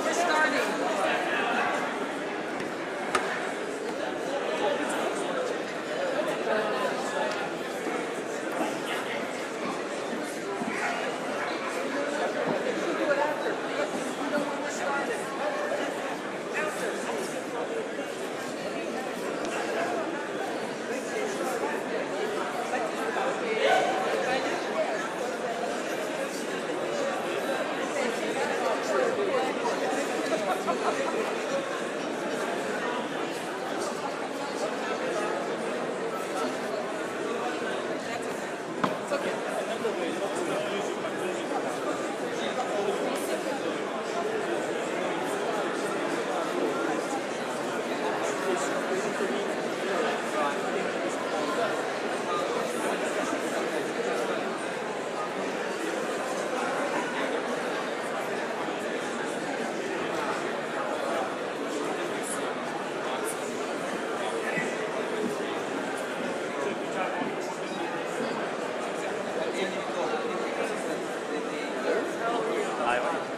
We're starting.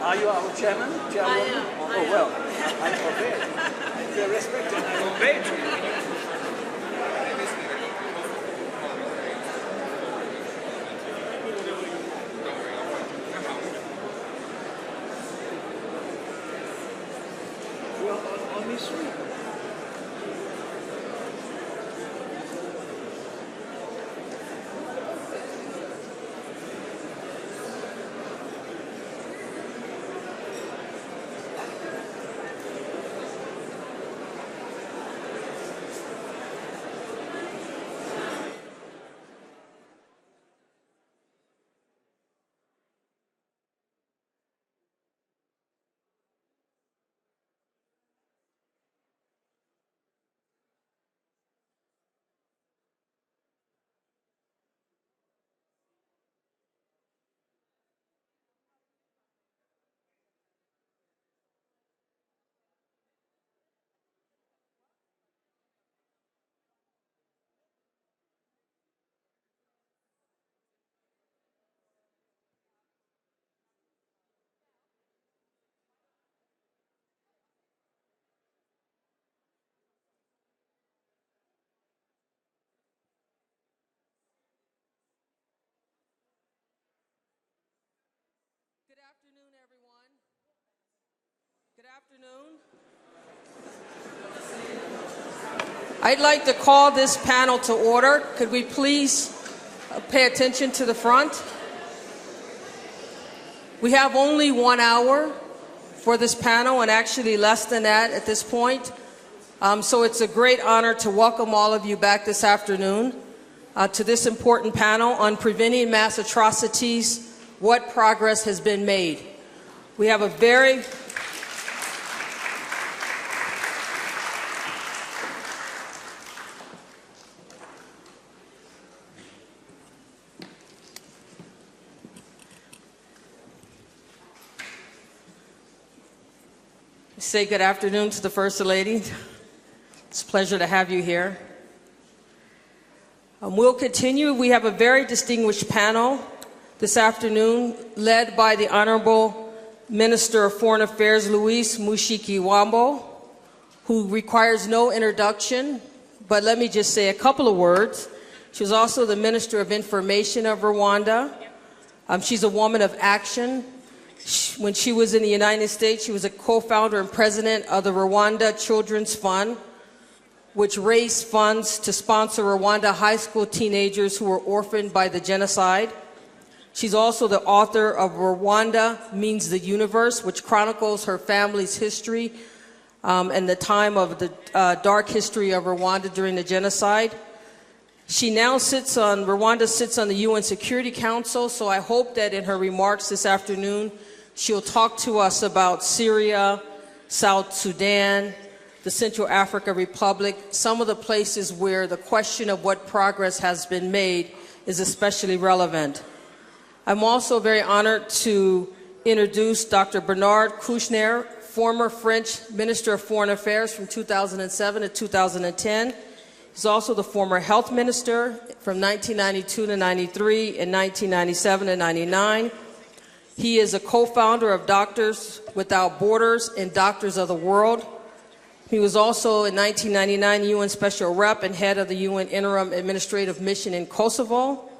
Are you our chairman? I am. Oh, well, I obey. They're respected. I obey. Well, on this week. I'd like to call this panel to order. Could we please pay attention to the front? We have only 1 hour for this panel, and actually less than that at this point. So it's a great honor to welcome all of you back this afternoon to this important panel on preventing mass atrocities, what progress has been made. We have a very say good afternoon to the First Lady. It's a pleasure to have you here. We'll continue. We have a very distinguished panel this afternoon led by the Honorable Minister of Foreign Affairs, Louise Mushikiwabo, who requires no introduction, but let me just say a couple of words. She was also the Minister of Information of Rwanda. She's a woman of action. When she was in the United States, she was a co-founder and president of the Rwanda Children's Fund, which raised funds to sponsor Rwanda high school teenagers who were orphaned by the genocide. She's also the author of Rwanda Means the Universe, which chronicles her family's history and the time of the dark history of Rwanda during the genocide. Rwanda sits on the UN Security Council, so I hope that in her remarks this afternoon, she'll talk to us about Syria, South Sudan, the Central African Republic, some of the places where the question of what progress has been made is especially relevant. I'm also very honored to introduce Dr. Bernard Kouchner, former French Minister of Foreign Affairs from 2007 to 2010. He's also the former health minister from 1992 to 93 and 1997 to 99. He is a co-founder of Doctors Without Borders and Doctors of the World. He was also in 1999 UN Special Rep and head of the UN Interim Administrative Mission in Kosovo.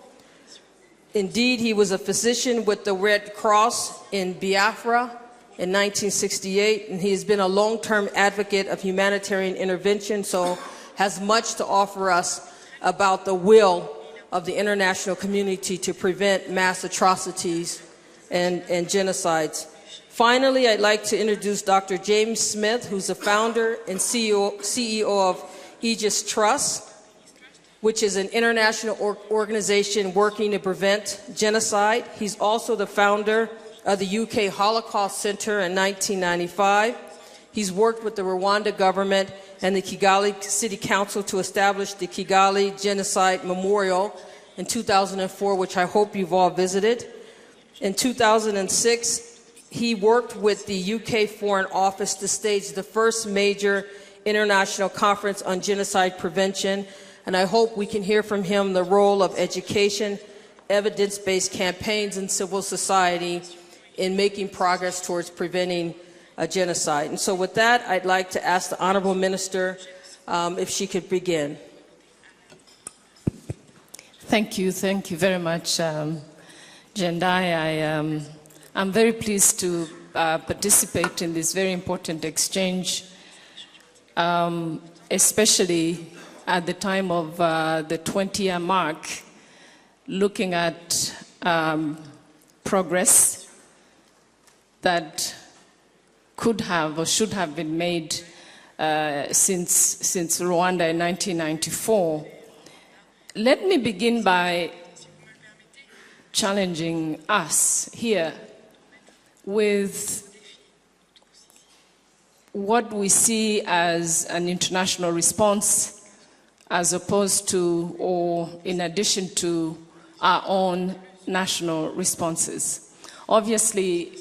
Indeed, he was a physician with the Red Cross in Biafra in 1968, and he has been a long-term advocate of humanitarian intervention, so has much to offer us about the will of the international community to prevent mass atrocities and genocides. Finally, I'd like to introduce Dr. James Smith, who's the founder and CEO of Aegis Trust, which is an international organization working to prevent genocide. He's also the founder of the UK Holocaust Center in 1995. He's worked with the Rwanda government and the Kigali City Council to establish the Kigali Genocide Memorial in 2004, which I hope you've all visited. In 2006, he worked with the UK Foreign Office to stage the first major international conference on genocide prevention, and I hope we can hear from him the role of education, evidence-based campaigns, and civil society in making progress towards preventing a genocide. And so with that, I'd like to ask the Honorable Minister if she could begin. Thank you very much, Jendayi. I'm very pleased to participate in this very important exchange, especially at the time of the 20-year mark, looking at progress that could have or should have been made since Rwanda in 1994. Let me begin by challenging us here with what we see as an international response as opposed to or in addition to our own national responses. Obviously,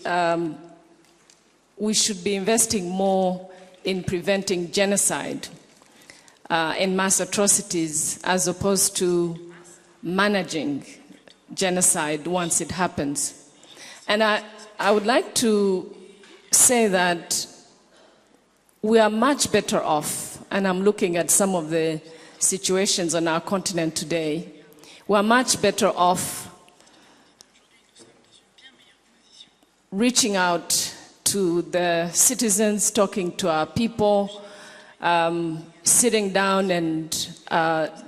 we should be investing more in preventing genocide and mass atrocities as opposed to managing genocide once it happens. And I would like to say that we are much better off, and I'm looking at some of the situations on our continent today, we are much better off reaching out to the citizens, talking to our people, sitting down and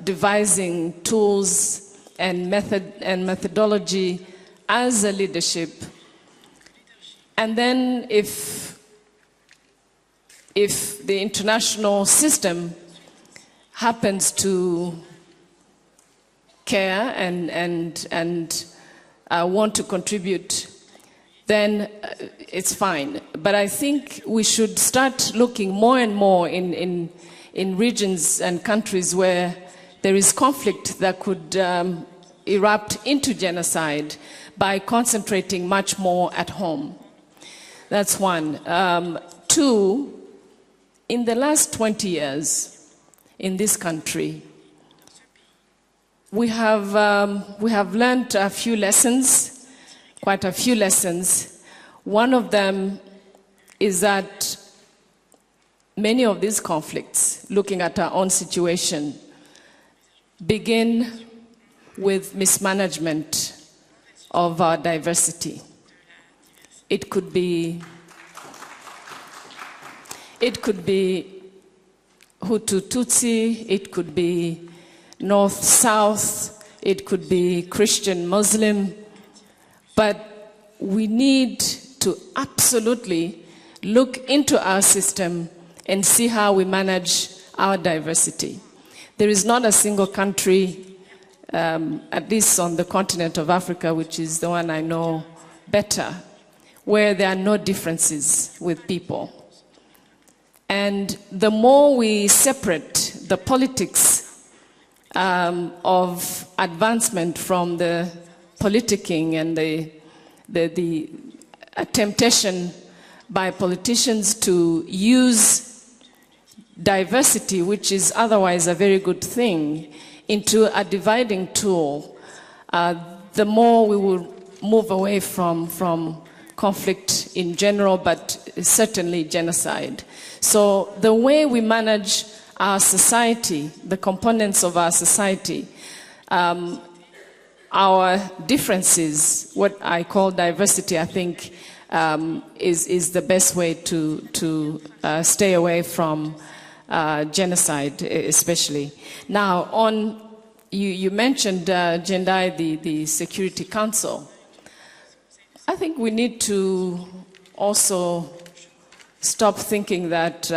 devising tools and methodology as a leadership. And then if the international system happens to care and want to contribute, then it's fine. But I think we should start looking more and more in regions and countries where there is conflict that could erupt into genocide by concentrating much more at home. That's one. Two, in the last 20 years in this country, we have learned a few lessons, quite a few lessons. One of them is that many of these conflicts, looking at our own situation, begin with mismanagement of our diversity. It could be Hutu Tutsi, it could be North South, it could be Christian Muslim, but we need to absolutely look into our system and see how we manage our diversity. There is not a single country, at least on the continent of Africa, which is the one I know better, where there are no differences with people. And the more we separate the politics of advancement from the politicking and the temptation by politicians to use diversity, which is otherwise a very good thing, into a dividing tool, the more we will move away from conflict in general, but certainly genocide. So the way we manage our society, the components of our society, our differences, what I call diversity, I think is the best way to stay away from genocide, especially. Now, you mentioned, Jendayi, the Security Council. I think we need to also stop thinking that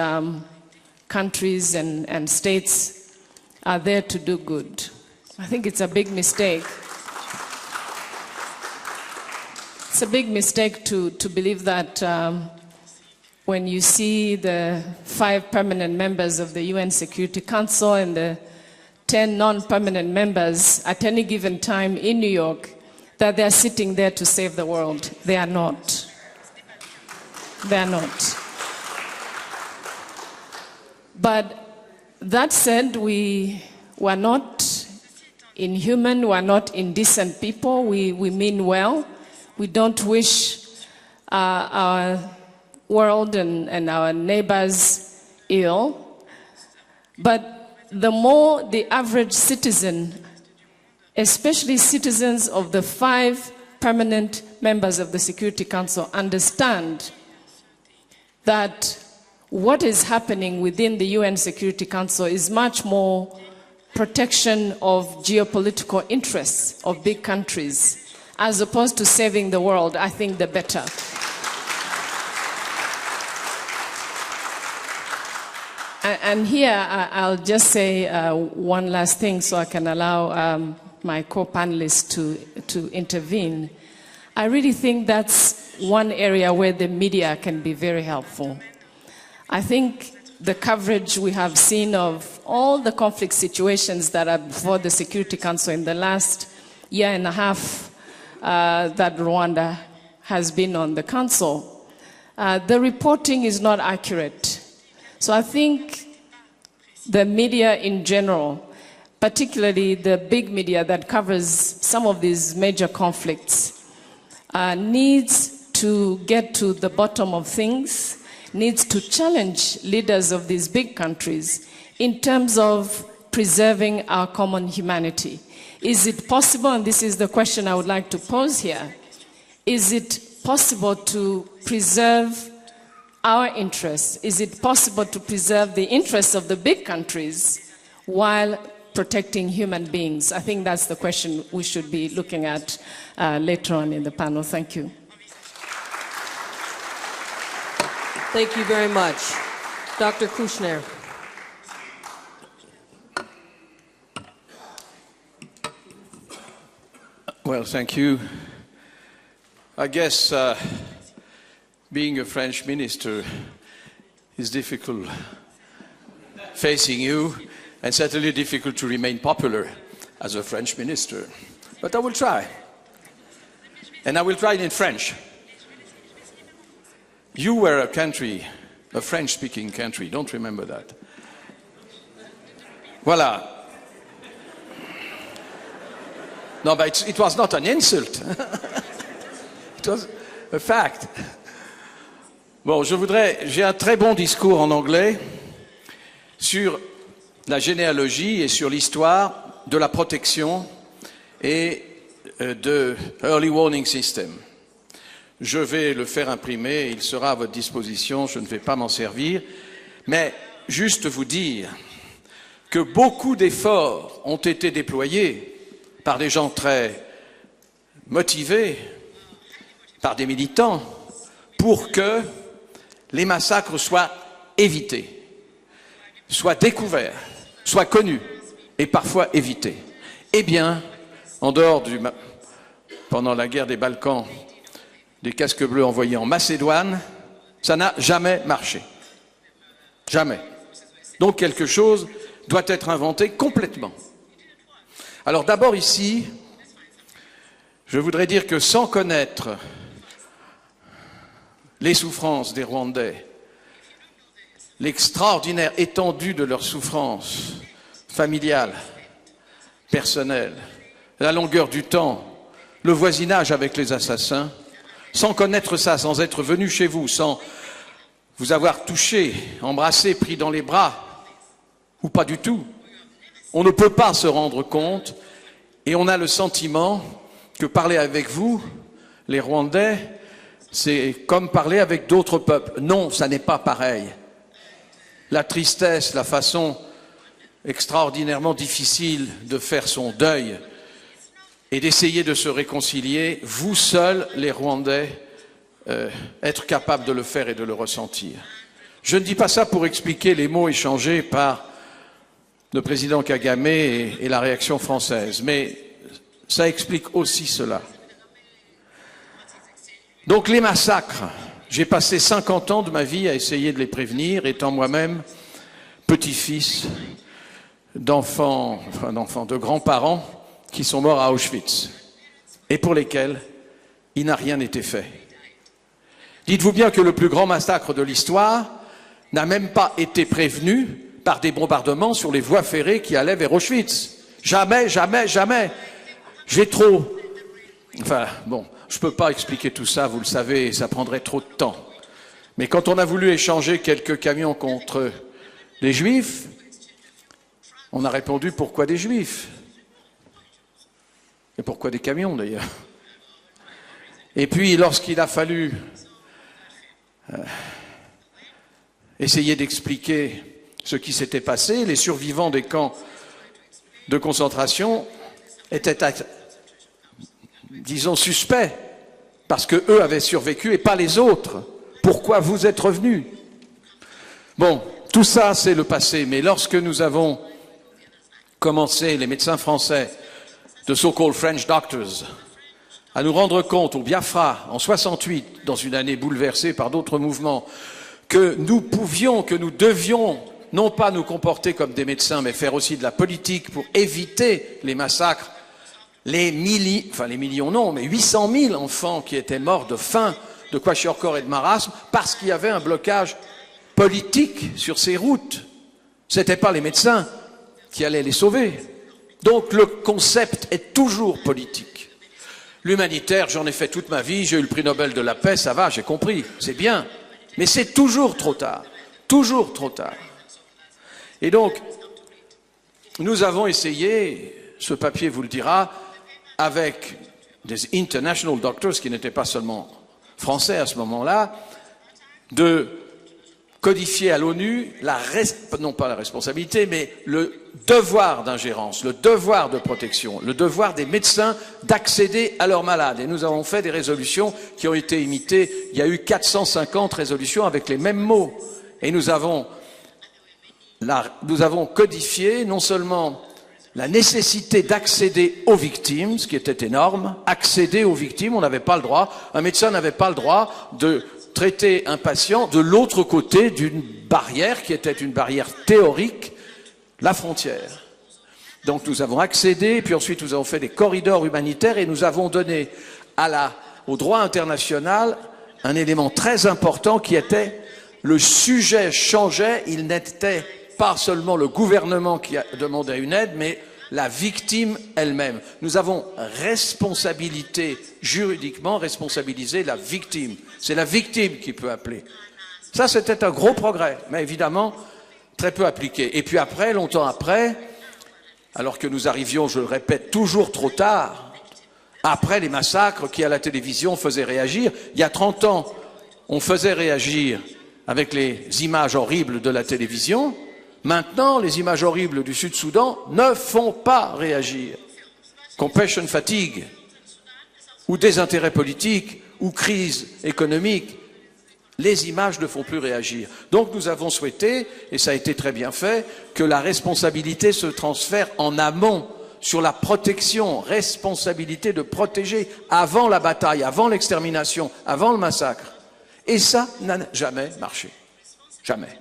countries and states are there to do good. I think it's a big mistake. It's a big mistake to believe that when you see the 5 permanent members of the UN Security Council and the 10 non-permanent members at any given time in New York, that they're sitting there to save the world. They are not. They are not. But that said, we are not inhuman, we are not indecent people, we mean well. We don't wish our world and our neighbors ill. But the more the average citizen, especially citizens of the 5 permanent members of the Security Council, understand that what is happening within the UN Security Council is much more protection of geopolitical interests of big countries, as opposed to saving the world, I think the better. And here, I'll just say one last thing so I can allow my co-panelists to intervene. I really think that's one area where the media can be very helpful. I think the coverage we have seen of all the conflict situations that are before the Security Council in the last year and a half that Rwanda has been on the Council, the reporting is not accurate. So I think the media in general, particularly the big media that covers some of these major conflicts, needs to get to the bottom of things, needs to challenge leaders of these big countries in terms of preserving our common humanity. Is it possible, and this is the question I would like to pose here, is it possible to preserve our interests? Is it possible to preserve the interests of the big countries while protecting human beings? I think that's the question we should be looking at later on in the panel. Thank you. Thank you very much. Dr. Kouchner. Well, thank you. I guess being a French minister is difficult facing you, and certainly difficult to remain popular as a French minister. But I will try. And I will try it in French. You were a country, a French-speaking country, don't remember that. Voilà. No, but it was not an insult. It was a fact. Bon, j'ai un très bon discours en anglais sur la généalogie et sur l'histoire de la protection et de Early Warning System. Je vais le faire imprimer, il sera à votre disposition, je ne vais pas m'en servir, mais juste vous dire que beaucoup d'efforts ont été déployés par des gens très motivés, par des militants, pour que les massacres soient évités, soient découverts, soient connus et parfois évités. Eh bien, en dehors pendant la guerre des Balkans, des casques bleus envoyés en Macédoine, ça n'a jamais marché. Jamais. Donc quelque chose doit être inventé complètement. Alors d'abord ici, je voudrais dire que sans connaître les souffrances des Rwandais, l'extraordinaire étendue de leurs souffrances familiales, personnelles, la longueur du temps, le voisinage avec les assassins, sans connaître ça, sans être venu chez vous, sans vous avoir touché, embrassé, pris dans les bras, ou pas du tout. On ne peut pas se rendre compte et on a le sentiment que parler avec vous, les Rwandais, c'est comme parler avec d'autres peuples. Non, ça n'est pas pareil. La tristesse, la façon extraordinairement difficile de faire son deuil et d'essayer de se réconcilier, vous seuls, les Rwandais, être capables de le faire et de le ressentir. Je ne dis pas ça pour expliquer les mots échangés par le président Kagame et la réaction française, mais ça explique aussi cela. Donc les massacres, j'ai passé 50 ans de ma vie à essayer de les prévenir, étant moi-même petit-fils d'enfants, de grands-parents qui sont morts à Auschwitz et pour lesquels il n'a rien été fait. Dites-vous bien que le plus grand massacre de l'histoire n'a même pas été prévenu par des bombardements sur les voies ferrées qui allaient vers Auschwitz. Jamais, jamais, jamais. J'ai trop... Enfin, bon, je ne peux pas expliquer tout ça, vous le savez, ça prendrait trop de temps. Mais quand on a voulu échanger quelques camions contre les Juifs, on a répondu « Pourquoi des Juifs ?» Et pourquoi des camions, d'ailleurs? Et puis, lorsqu'il a fallu essayer d'expliquer ce qui s'était passé, les survivants des camps de concentration étaient, disons, suspects, parce qu'eux avaient survécu et pas les autres. Pourquoi vous êtes revenus? Bon, tout ça, c'est le passé, mais lorsque nous avons commencé, les médecins français, de so-called French doctors, à nous rendre compte au Biafra, en 68, dans une année bouleversée par d'autres mouvements, que nous pouvions, que nous devions, non pas nous comporter comme des médecins, mais faire aussi de la politique pour éviter les massacres, les millions non, mais 800 000 enfants qui étaient morts de faim, de kwashiorkor et de marasme, parce qu'il y avait un blocage politique sur ces routes. Ce n'étaient pas les médecins qui allaient les sauver. Donc le concept est toujours politique. L'humanitaire, j'en ai fait toute ma vie, j'ai eu le prix Nobel de la paix, ça va, j'ai compris, c'est bien. Mais c'est toujours trop tard, toujours trop tard. Et donc, nous avons essayé, ce papier vous le dira, avec des international doctors, qui n'étaient pas seulement français à ce moment-là, de codifier à l'ONU, non pas la responsabilité, mais le devoir d'ingérence, le devoir de protection, le devoir des médecins d'accéder à leurs malades. Et nous avons fait des résolutions qui ont été imitées. Il y a eu 450 résolutions avec les mêmes mots. Et nous avons codifié non seulement la nécessité d'accéder aux victimes, ce qui était énorme, accéder aux victimes, on n'avait pas le droit, un médecin n'avait pas le droit de traiter un patient de l'autre côté d'une barrière qui était une barrière théorique, la frontière. Donc nous avons accédé, puis ensuite nous avons fait des corridors humanitaires et nous avons donné au droit international un élément très important qui était le sujet changeait, il n'était pas seulement le gouvernement qui a demandé une aide, mais la victime elle-même. Nous avons juridiquement responsabilisé la victime. C'est la victime qui peut appeler. Ça, c'était un gros progrès, mais évidemment, très peu appliqué. Et puis après, longtemps après, alors que nous arrivions, je le répète, toujours trop tard, après les massacres qui, à la télévision, faisaient réagir, il y a 30 ans, on faisait réagir avec les images horribles de la télévision. Maintenant, les images horribles du Sud-Soudan ne font pas réagir. Compassion fatigue, ou désintérêt politique, ou crise économique, les images ne font plus réagir. Donc nous avons souhaité, et ça a été très bien fait, que la responsabilité se transfère en amont sur la protection, responsabilité de protéger avant la bataille, avant l'extermination, avant le massacre. Et ça n'a jamais marché. Jamais.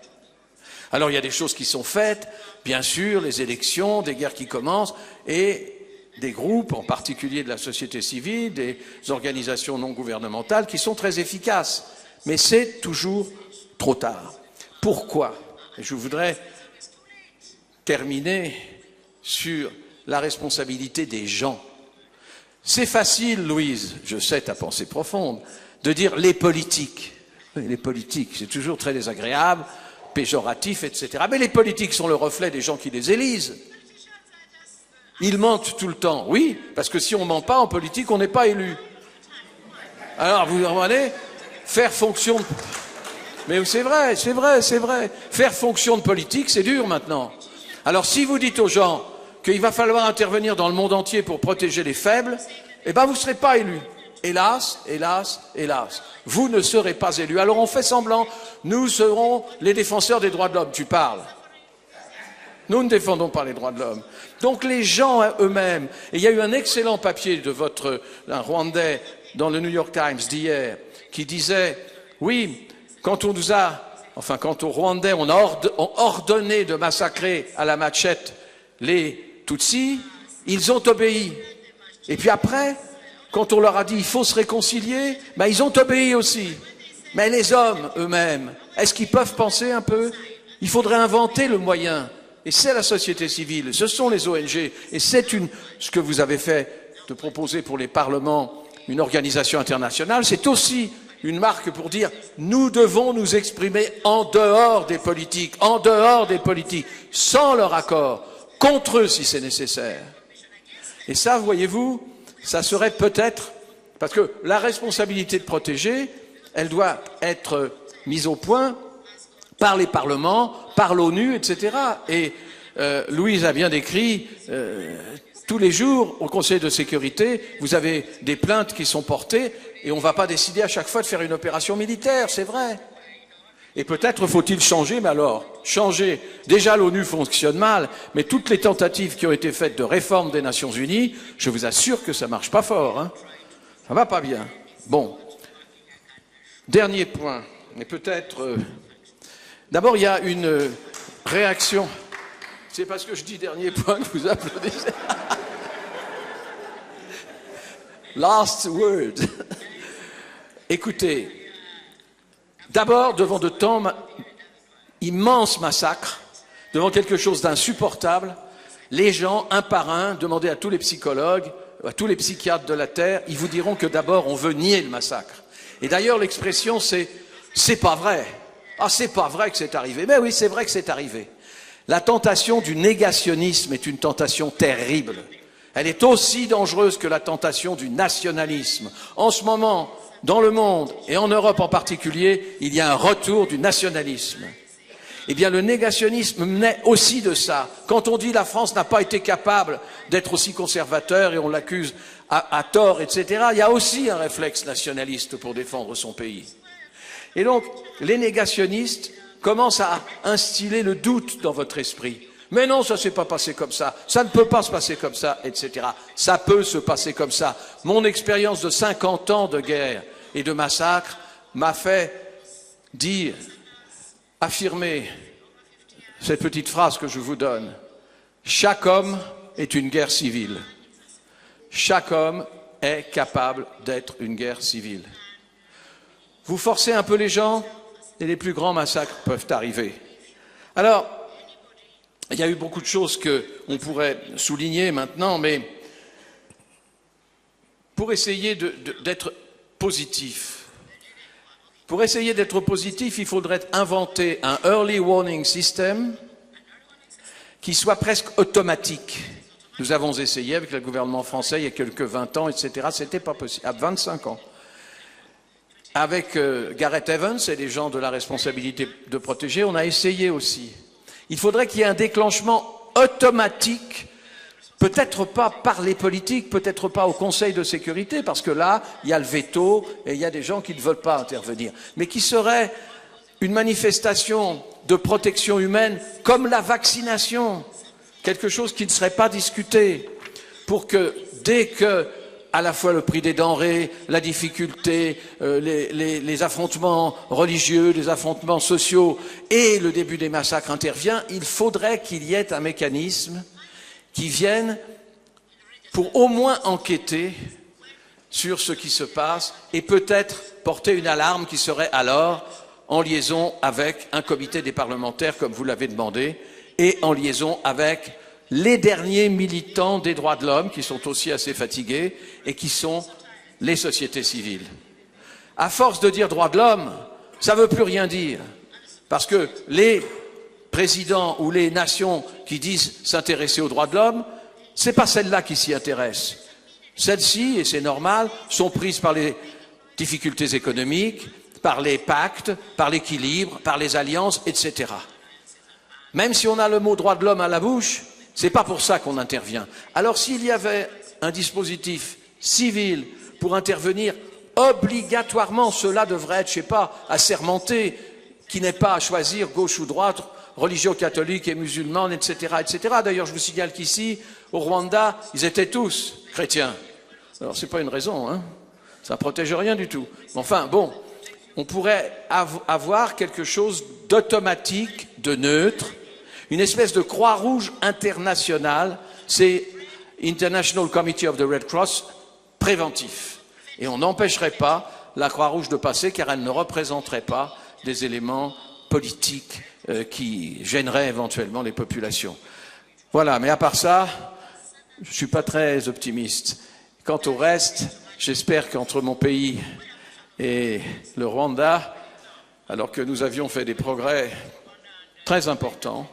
Alors il y a des choses qui sont faites, bien sûr, les élections, des guerres qui commencent, et des groupes, en particulier de la société civile, des organisations non gouvernementales, qui sont très efficaces. Mais c'est toujours trop tard. Pourquoi? Et je voudrais terminer sur la responsabilité des gens. C'est facile, Louise, je sais ta pensée profonde, de dire les politiques. Oui, les politiques, c'est toujours très désagréable, péjoratif, etc. Mais les politiques sont le reflet des gens qui les élisent. Ils mentent tout le temps, oui, parce que si on ne ment pas en politique, on n'est pas élu. Alors, vous comprenez, faire fonction de... Mais c'est vrai, c'est vrai, c'est vrai. Faire fonction de politique, c'est dur maintenant. Alors, si vous dites aux gens qu'il va falloir intervenir dans le monde entier pour protéger les faibles, eh ben, vous ne serez pas élu. Hélas, hélas, hélas. Vous ne serez pas élu. Alors, on fait semblant. Nous serons les défenseurs des droits de l'homme. Tu parles. Nous ne défendons pas les droits de l'homme. Donc, les gens eux-mêmes, et il y a eu un excellent papier de un Rwandais dans le New York Times d'hier, qui disait, oui, quand au Rwandais, on a ordonné de massacrer à la machette les Tutsis, ils ont obéi. Et puis après, quand on leur a dit il faut se réconcilier, ben ils ont obéi aussi. Mais les hommes eux-mêmes, est-ce qu'ils peuvent penser un peu? Il faudrait inventer le moyen. Et c'est la société civile, ce sont les ONG. Et c'est ce que vous avez fait de proposer pour les parlements une organisation internationale, c'est aussi une marque pour dire nous devons nous exprimer en dehors des politiques, sans leur accord, contre eux si c'est nécessaire. Et ça, voyez-vous, ça serait peut-être, parce que la responsabilité de protéger, elle doit être mise au point par les parlements, par l'ONU, etc. Et Louise a bien décrit, tous les jours, au Conseil de sécurité, vous avez des plaintes qui sont portées, et on ne va pas décider à chaque fois de faire une opération militaire, c'est vrai. Et peut-être faut-il changer, mais alors, changer. Déjà, l'ONU fonctionne mal, mais toutes les tentatives qui ont été faites de réforme des Nations Unies, je vous assure que ça marche pas fort, hein. Ça va pas bien. Bon. Dernier point, mais peut-être... D'abord, il y a une réaction. C'est parce que je dis dernier point que vous applaudissez. Last word. Écoutez, d'abord, devant de tant immenses massacres, devant quelque chose d'insupportable, les gens, un par un, demandez à tous les psychologues, à tous les psychiatres de la Terre, ils vous diront que d'abord, on veut nier le massacre. Et d'ailleurs, l'expression, c'est pas vrai. Ah, c'est pas vrai que c'est arrivé. Mais oui, c'est vrai que c'est arrivé. La tentation du négationnisme est une tentation terrible. Elle est aussi dangereuse que la tentation du nationalisme. En ce moment, dans le monde, et en Europe en particulier, il y a un retour du nationalisme. Eh bien, le négationnisme naît aussi de ça. Quand on dit la France n'a pas été capable d'être aussi conservateur et on l'accuse à tort, etc., il y a aussi un réflexe nationaliste pour défendre son pays. Et donc, les négationnistes commencent à instiller le doute dans votre esprit. Mais non, ça ne s'est pas passé comme ça, ça ne peut pas se passer comme ça, etc. Ça peut se passer comme ça. Mon expérience de 50 ans de guerre et de massacre m'a fait dire, affirmer cette petite phrase que je vous donne. Chaque homme est une guerre civile. Chaque homme est capable d'être une guerre civile. Vous forcez un peu les gens et les plus grands massacres peuvent arriver. Alors, il y a eu beaucoup de choses qu'on pourrait souligner maintenant, mais pour essayer d'être positif, il faudrait inventer un early warning system qui soit presque automatique. Nous avons essayé avec le gouvernement français il y a quelques 20 ans, etc. C'était pas possible, à 25 ans. Avec Gareth Evans et les gens de la responsabilité de protéger, on a essayé aussi. Il faudrait qu'il y ait un déclenchement automatique, peut-être pas par les politiques, peut-être pas au Conseil de sécurité, parce que là, il y a le veto et il y a des gens qui ne veulent pas intervenir, mais qui serait une manifestation de protection humaine comme la vaccination, quelque chose qui ne serait pas discuté, pour que dès que à la fois le prix des denrées, la difficulté, les affrontements religieux, les affrontements sociaux et le début des massacres intervient, il faudrait qu'il y ait un mécanisme qui vienne pour au moins enquêter sur ce qui se passe et peut-être porter une alarme qui serait alors en liaison avec un comité des parlementaires comme vous l'avez demandé et en liaison avec les derniers militants des droits de l'homme, qui sont aussi assez fatigués, et qui sont les sociétés civiles. À force de dire droits de l'homme, ça ne veut plus rien dire. Parce que les présidents ou les nations qui disent s'intéresser aux droits de l'homme, ce n'est pas celles-là qui s'y intéressent. Celles-ci, et c'est normal, sont prises par les difficultés économiques, par les pactes, par l'équilibre, par les alliances, etc. Même si on a le mot droit de l'homme à la bouche, c'est pas pour ça qu'on intervient. Alors s'il y avait un dispositif civil pour intervenir obligatoirement, cela devrait être, je sais pas, assermenté, qui n'est pas à choisir gauche ou droite, religion catholique et musulmane, etc., etc. D'ailleurs, je vous signale qu'ici, au Rwanda, ils étaient tous chrétiens. Alors c'est pas une raison, hein. Ça protège rien du tout. Enfin, bon, on pourrait avoir quelque chose d'automatique, de neutre, une espèce de Croix-Rouge internationale, c'est International Committee of the Red Cross, préventif. Et on n'empêcherait pas la Croix-Rouge de passer car elle ne représenterait pas des éléments politiques qui gêneraient éventuellement les populations. Voilà, mais à part ça, je ne suis pas très optimiste. Quant au reste, j'espère qu'entre mon pays et le Rwanda, alors que nous avions fait des progrès très importants,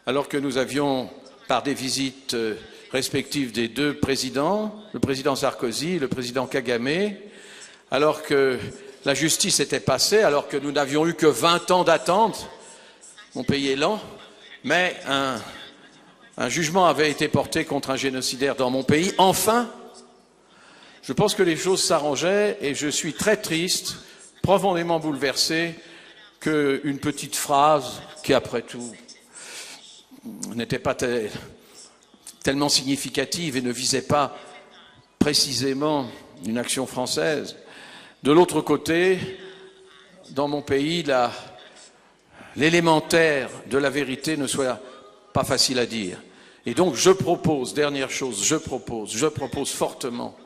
alors que nous avions, par des visites respectives des deux présidents, le président Sarkozy, le président Kagame, alors que la justice était passée, alors que nous n'avions eu que 20 ans d'attente, mon pays est lent, mais un jugement avait été porté contre un génocidaire dans mon pays. Enfin, je pense que les choses s'arrangeaient et je suis très triste, profondément bouleversé, qu'une petite phrase qui, après tout, n'était pas tellement significative et ne visait pas précisément une action française. De l'autre côté, dans mon pays, l'élémentaire de la vérité ne soit pas facile à dire. Et donc je propose, dernière chose, je propose fortement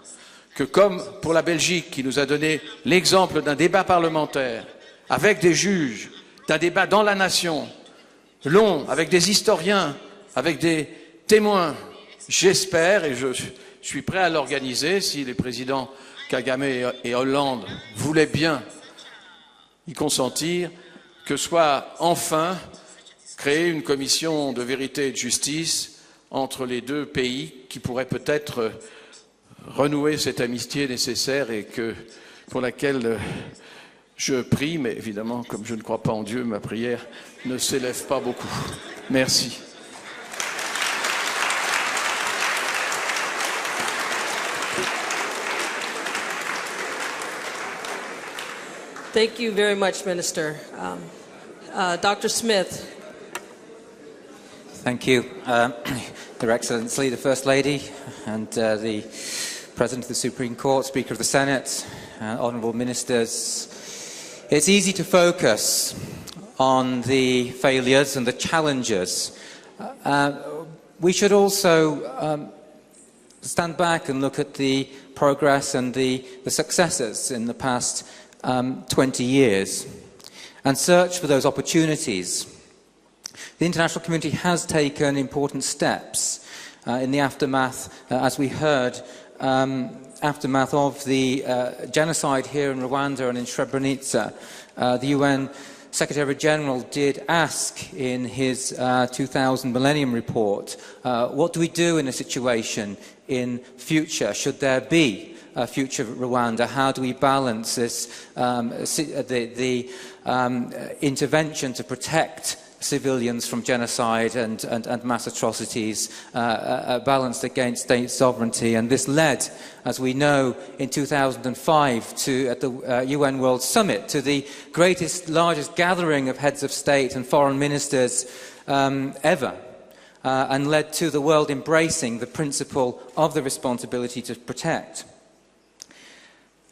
que comme pour la Belgique qui nous a donné l'exemple d'un débat parlementaire avec des juges, d'un débat dans la nation, long, avec des historiens, avec des témoins, j'espère, et je suis prêt à l'organiser si les présidents Kagame et Hollande voulaient bien y consentir, que soit enfin créée une commission de vérité et de justice entre les deux pays qui pourrait peut-être renouer cette amitié nécessaire et pour laquelle je prie, mais évidemment, comme je ne crois pas en Dieu, ma prière ne s'élève pas beaucoup. Merci. Thank you very much, Minister. Dr. Smith. Thank you, Your Excellency, the First Lady, and the President of the Supreme Court, Speaker of the Senate, honourable ministers. It's easy to focus on the failures and the challenges. We should also stand back and look at the progress and the successes in the past 20 years and search for those opportunities. The international community has taken important steps in the aftermath, as we heard, aftermath of the genocide here in Rwanda and in Srebrenica. The UN Secretary-General did ask in his 2000 Millennium Report, what do we do in a situation in future? Should there be a future Rwanda? How do we balance this, the intervention to protect civilians from genocide and mass atrocities balanced against state sovereignty? And this led, as we know, in 2005 at the UN World Summit to the largest gathering of heads of state and foreign ministers ever, and led to the world embracing the principle of the responsibility to protect.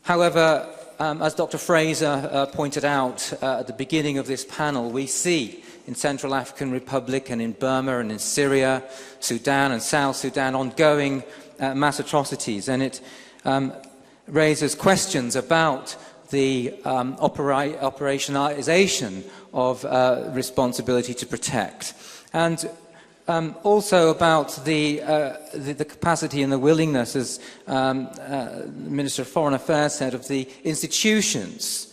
However, as Dr. Frazer pointed out at the beginning of this panel, we see in Central African Republic and in Burma and in Syria, Sudan and South Sudan ongoing mass atrocities, and it raises questions about the operationalization of responsibility to protect. And Also about the capacity and the willingness, as the Minister of Foreign Affairs said, of the institutions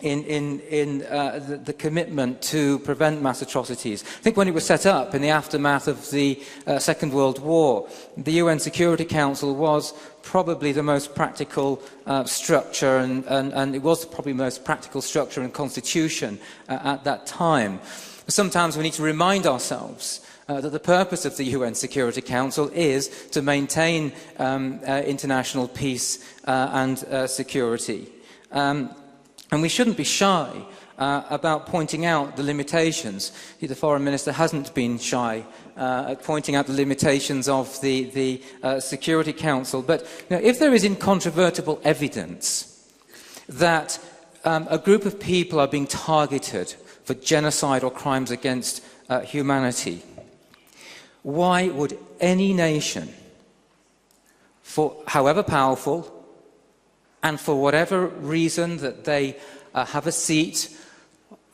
in the commitment to prevent mass atrocities. I think when it was set up in the aftermath of the Second World War, the UN Security Council was probably the most practical structure, and it was probably the most practical structure and constitution at that time. Sometimes we need to remind ourselves that the purpose of the UN Security Council is to maintain international peace and security. And we shouldn't be shy about pointing out the limitations. The Foreign Minister hasn't been shy at pointing out the limitations of the Security Council. But if there is incontrovertible evidence that a group of people are being targeted for genocide or crimes against humanity, why would any nation, for however powerful and for whatever reason that they have a seat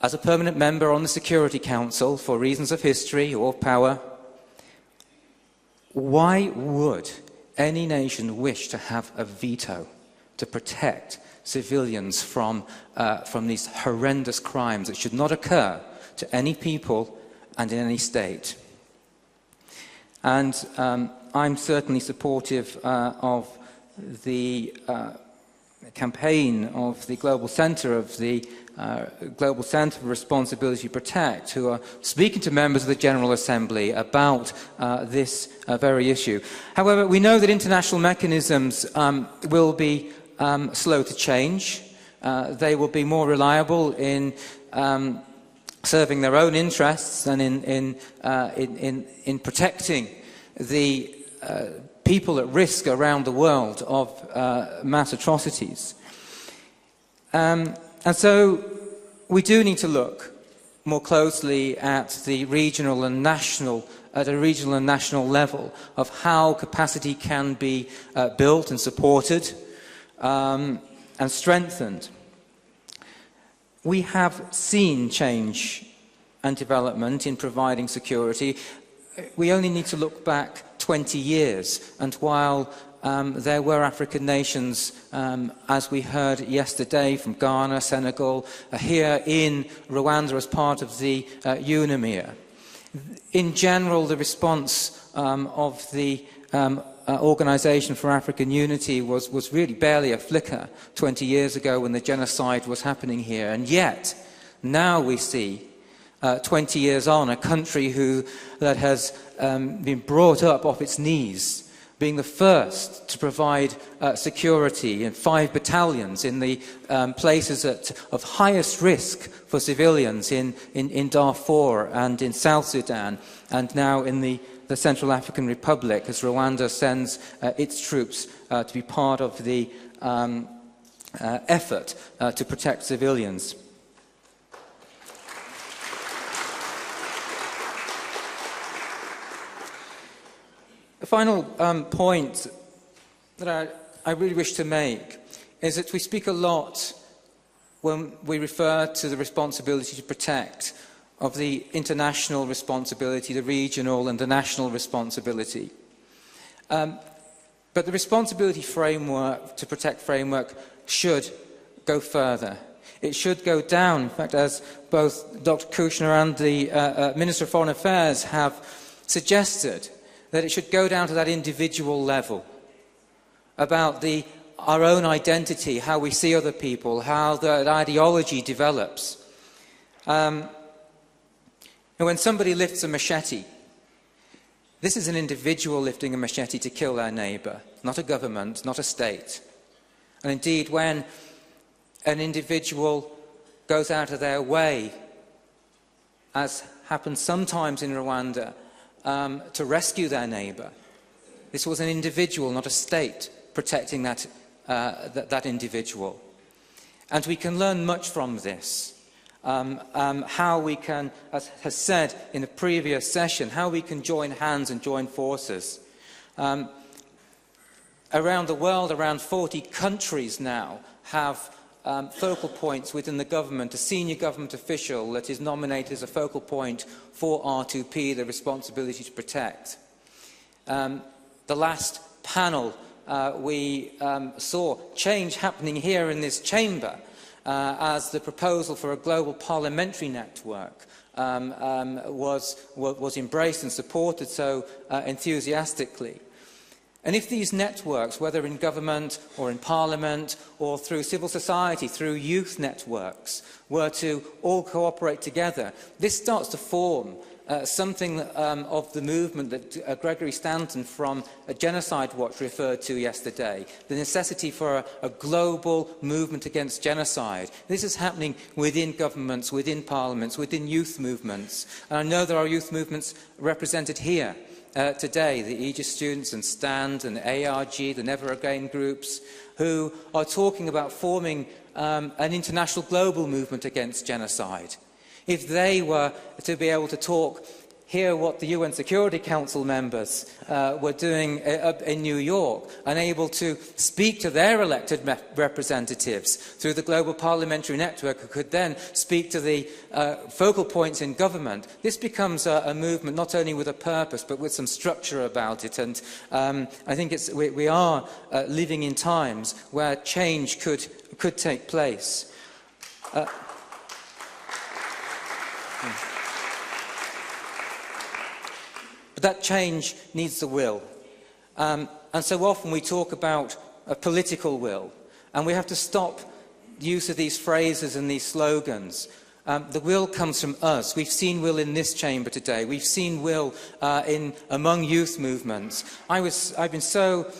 as a permanent member on the Security Council for reasons of history or power, why would any nation wish to have a veto to protect civilians from these horrendous crimes that should not occur to any people and in any state? And I'm certainly supportive of the campaign of the Global Centre of the Global Centre for Responsibility to Protect, who are speaking to members of the General Assembly about this very issue. However, we know that international mechanisms will be slow to change. They will be more reliable in serving their own interests and in protecting the people at risk around the world of mass atrocities. And so we do need to look more closely at the regional and national, at a regional and national level, of how capacity can be built and supported and strengthened. We have seen change and development in providing security. We only need to look back 20 years, and while there were African nations, as we heard yesterday from Ghana, Senegal, here in Rwanda as part of the UNAMIR, in general the response of the Organisation for African Unity was really barely a flicker 20 years ago when the genocide was happening here, and yet now we see 20 years on, a country that has been brought up off its knees, being the first to provide security in 5 battalions in the places of highest risk for civilians in Darfur and in South Sudan, and now in the Central African Republic, as Rwanda sends its troops to be part of the effort to protect civilians. The final point that I really wish to make is that we speak a lot when we refer to the responsibility to protect of the international responsibility, the regional and the national responsibility. But the responsibility framework, to protect framework, should go further. It should go down. In fact, as both Dr. Kouchner and the Minister of Foreign Affairs have suggested, that it should go down to that individual level, about our own identity, how we see other people, how that ideology develops. And when somebody lifts a machete, this is an individual lifting a machete to kill their neighbour, not a government, not a state. And indeed, when an individual goes out of their way, as happens sometimes in Rwanda, to rescue their neighbour, this was an individual, not a state, protecting that individual. And we can learn much from this. How we can, as has said in the previous session, how we can join hands and join forces. Around the world, around 40 countries now have focal points within the government, a senior government official that is nominated as a focal point for R2P, the responsibility to protect. The last panel, we saw change happening here in this chamber as the proposal for a global parliamentary network was embraced and supported so enthusiastically. And if these networks, whether in government or in parliament or through civil society, through youth networks, were to all cooperate together, this starts to form something of the movement that Gregory Stanton from Genocide Watch referred to yesterday, the necessity for a global movement against genocide. This is happening within governments, within parliaments, within youth movements. And I know there are youth movements represented here today, the Aegis students and STAND and ARG, the Never Again groups, who are talking about forming an international global movement against genocide. If they were to be able to talk, hear what the UN Security Council members were doing in New York, and able to speak to their elected representatives through the Global Parliamentary Network, who could then speak to the focal points in government, this becomes a movement not only with a purpose, but with some structure about it. And I think we are living in times where change could take place. But that change needs the will. And so often we talk about a political will, and we have to stop the use of these phrases and these slogans. The will comes from us. We've seen will in this chamber today. We've seen will among youth movements. I've been so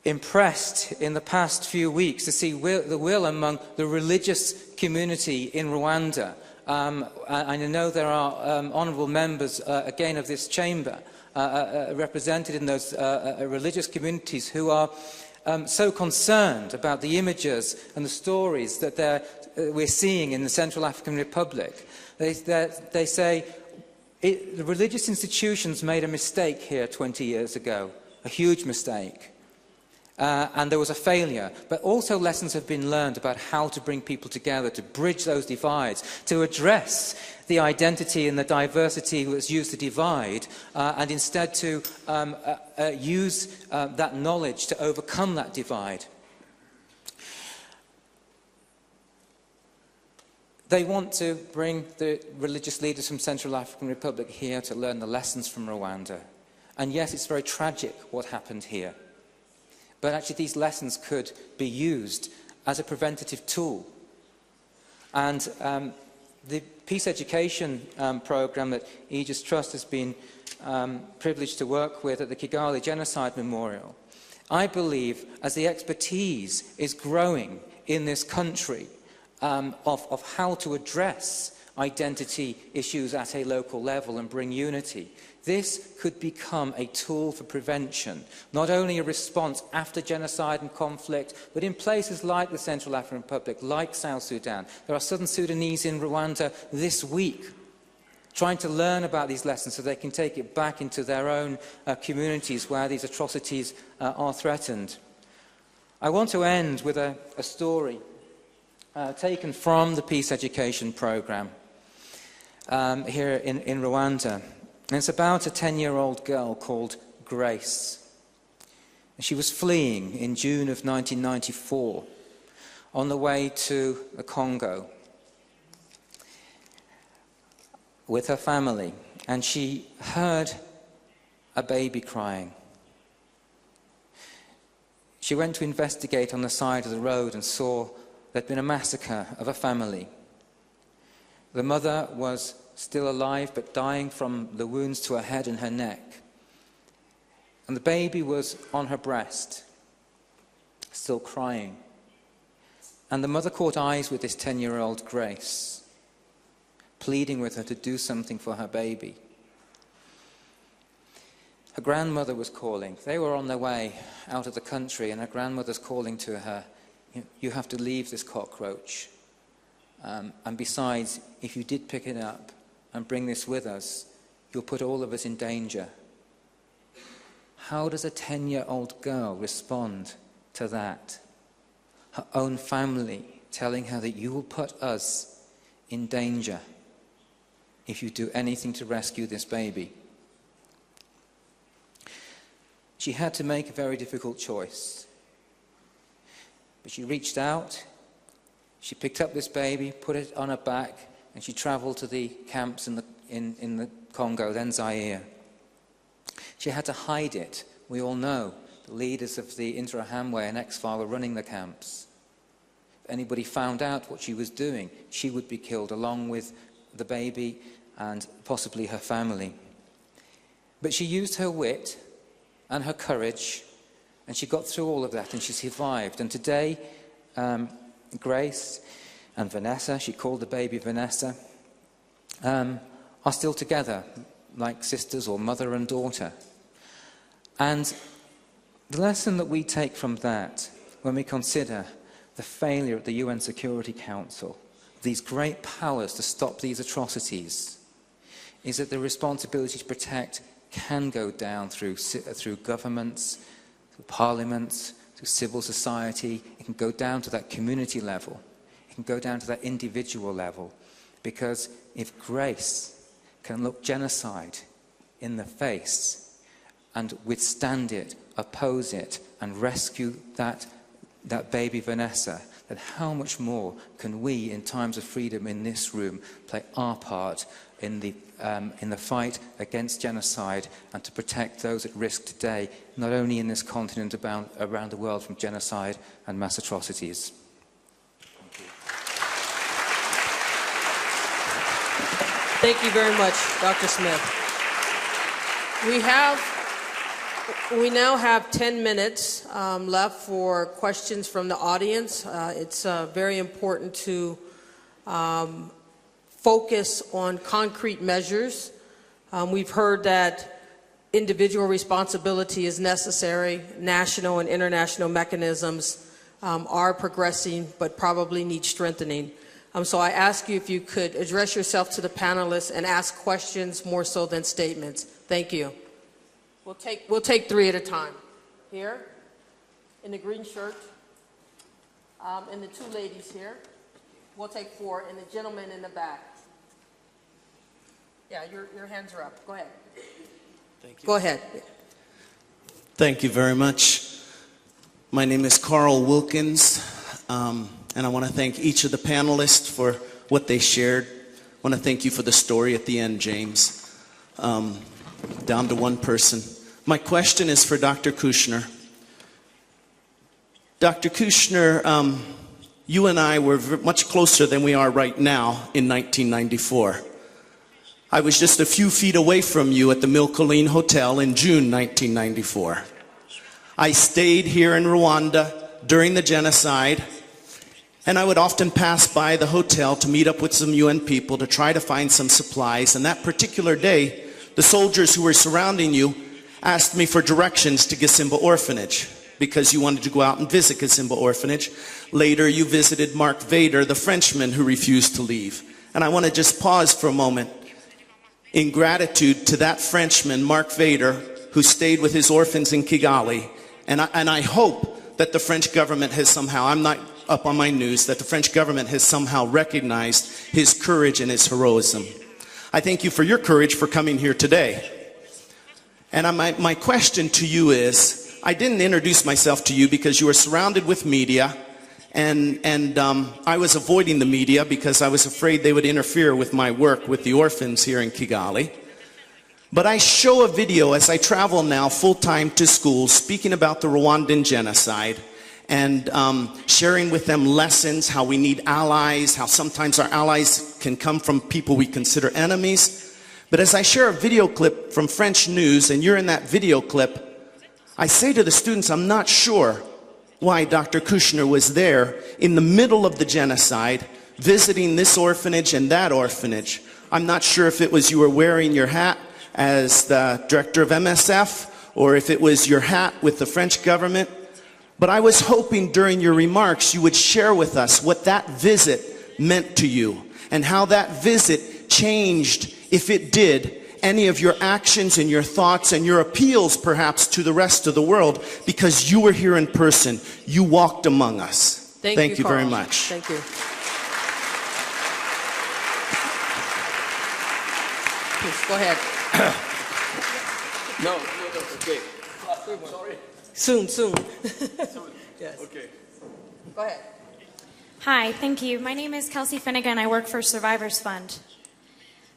impressed in the past few weeks to see the will among the religious community in Rwanda. I know there are honourable members, again, of this chamber represented in those religious communities who are so concerned about the images and the stories that we're seeing in the Central African Republic. They say the religious institutions made a mistake here 20 years ago, a huge mistake. And there was a failure, but also lessons have been learned about how to bring people together, to bridge those divides, to address the identity and the diversity that's used to divide, and instead to use that knowledge to overcome that divide. They want to bring the religious leaders from Central African Republic here to learn the lessons from Rwanda. And yes, it's very tragic what happened here. But actually these lessons could be used as a preventative tool. And the peace education programme that Aegis Trust has been privileged to work with at the Kigali Genocide Memorial, I believe, as the expertise is growing in this country of how to address identity issues at a local level and bring unity, this could become a tool for prevention, not only a response after genocide and conflict, but in places like the Central African Republic, like South Sudan. There are Southern Sudanese in Rwanda this week trying to learn about these lessons so they can take it back into their own communities where these atrocities are threatened. I want to end with a story taken from the peace education programme here in Rwanda. And it's about a 10-year-old girl called Grace. She was fleeing in June of 1994 on the way to the Congo with her family, and she heard a baby crying. She went to investigate on the side of the road and saw there'd been a massacre of a family. The mother was still alive but dying from the wounds to her head and her neck. And the baby was on her breast, still crying. And the mother caught eyes with this 10-year-old Grace, pleading with her to do something for her baby. Her grandmother was calling. They were on their way out of the country, and her grandmother's calling to her, "You have to leave this cockroach. And besides, if you did pick it up and bring this with us, you'll put all of us in danger." How does a 10-year-old girl respond to that? her own family, telling her that you will put us in danger if you do anything to rescue this baby. She had to make a very difficult choice. But she reached out, she picked up this baby, put it on her back, and she traveled to the camps in the Congo, then Zaire. She had to hide it. We all know the leaders of the Interahamwe and Exfar were running the camps. If anybody found out what she was doing, she would be killed along with the baby and possibly her family. But she used her wit and her courage, and she got through all of that, and she survived. And today, Grace and Vanessa, she called the baby Vanessa, are still together, like sisters or mother and daughter. And the lesson that we take from that, when we consider the failure of the UN Security Council, these great powers to stop these atrocities, is that the responsibility to protect can go down through governments, through parliaments, through civil society. It can go down to that community level. It can go down to that individual level. Because if Grace can look genocide in the face and withstand it, oppose it, and rescue that baby Vanessa, then how much more can we, in times of freedom in this room, play our part in the fight against genocide and to protect those at risk today, not only in this continent, around the world, from genocide and mass atrocities. Thank you very much, Dr. Smith. We now have 10 minutes left for questions from the audience. It's very important to focus on concrete measures. We've heard that individual responsibility is necessary. National and international mechanisms are progressing, but probably need strengthening. So I ask you if you could address yourself to the panelists and ask questions more so than statements. Thank you. We'll take three at a time. Here, in the green shirt, and the two ladies here. We'll take four, and the gentleman in the back. Yeah, your hands are up. Go ahead. Thank you. Go ahead. Thank you very much. My name is Carl Wilkins, and I want to thank each of the panelists for what they shared. I want to thank you for the story at the end, James. Down to one person. My question is for Dr. Kouchner. Dr. Kouchner, you and I were much closer than we are right now in 1994. I was just a few feet away from you at the Milcolline Hotel in June 1994. I stayed here in Rwanda during the genocide, and I would often pass by the hotel to meet up with some UN people to try to find some supplies. And that particular day, the soldiers who were surrounding you asked me for directions to Gisimba Orphanage because you wanted to go out and visit Gisimba Orphanage. Later, you visited Mark Vader, the Frenchman who refused to leave. And I want to just pause for a moment in gratitude to that Frenchman, Mark Vader, who stayed with his orphans in Kigali. And I hope that the French government has somehow, I'm not up on my news, that the French government has somehow recognized his courage and his heroism. I thank you for your courage for coming here today. And my question to you is, I didn't introduce myself to you because you were surrounded with media, and I was avoiding the media because I was afraid they would interfere with my work with the orphans here in Kigali. But I show a video as I travel now full-time to schools speaking about the Rwandan genocide and sharing with them lessons, how we need allies, how sometimes our allies can come from people we consider enemies. But as I share a video clip from French news, and you're in that video clip, I say to the students, I'm not sure why Dr. Kouchner was there in the middle of the genocide, visiting this orphanage and that orphanage. I'm not sure if it was you were wearing your hat as the director of MSF, or if it was your hat with the French government. But I was hoping during your remarks you would share with us what that visit meant to you, and how that visit changed, if it did, any of your actions and your thoughts and your appeals perhaps to the rest of the world, because you were here in person. You walked among us. Thank you very Carl. much. Thank you. Please, go ahead. No, okay. Sorry. Soon. Yes. Okay. Go ahead. Hi, thank you. My name is Kelsey Finnegan. I work for Survivors Fund.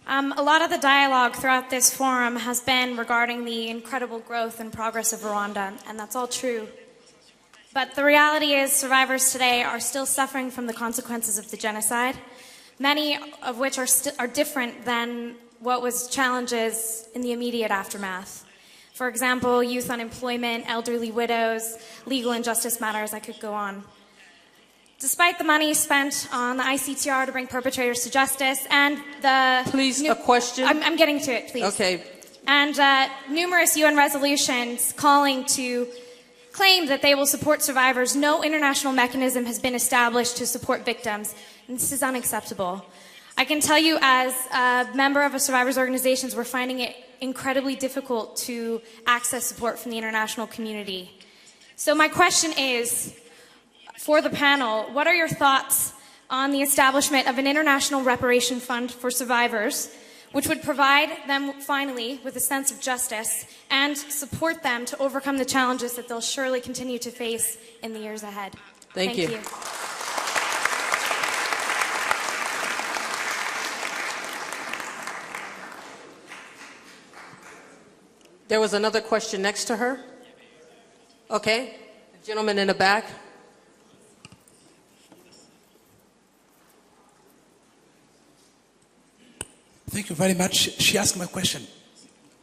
A lot of the dialogue throughout this forum has been regarding the incredible growth and progress of Rwanda, and that's all true. But the reality is survivors today are still suffering from the consequences of the genocide, many of which are different than what was challenges in the immediate aftermath. For example, youth unemployment, elderly widows, legal injustice matters, I could go on. Despite the money spent on the ICTR to bring perpetrators to justice and the... Please, a question. I'm getting to it, please. Okay. And numerous UN resolutions calling to claim that they will support survivors, no international mechanism has been established to support victims. And this is unacceptable. I can tell you as a member of a survivors organization, we're finding it incredibly difficult to access support from the international community. So my question is, for the panel, what are your thoughts on the establishment of an international reparation fund for survivors, which would provide them finally with a sense of justice and support them to overcome the challenges that they'll surely continue to face in the years ahead? Thank you. There was another question next to her. Okay. The gentleman in the back. Thank you very much. She asked my question.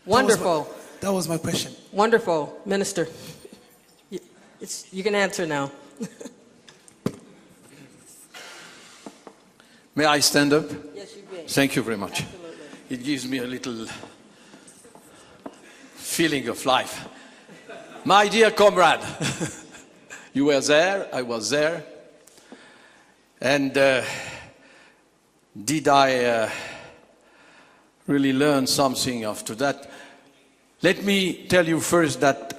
Wonderful. That was my question. Wonderful. Minister, you can answer now. May I stand up? Yes, you may. Thank you very much. Absolutely. It gives me a little feeling of life. My dear comrade, you were there, I was there, and did I really learn something after that? Let me tell you first that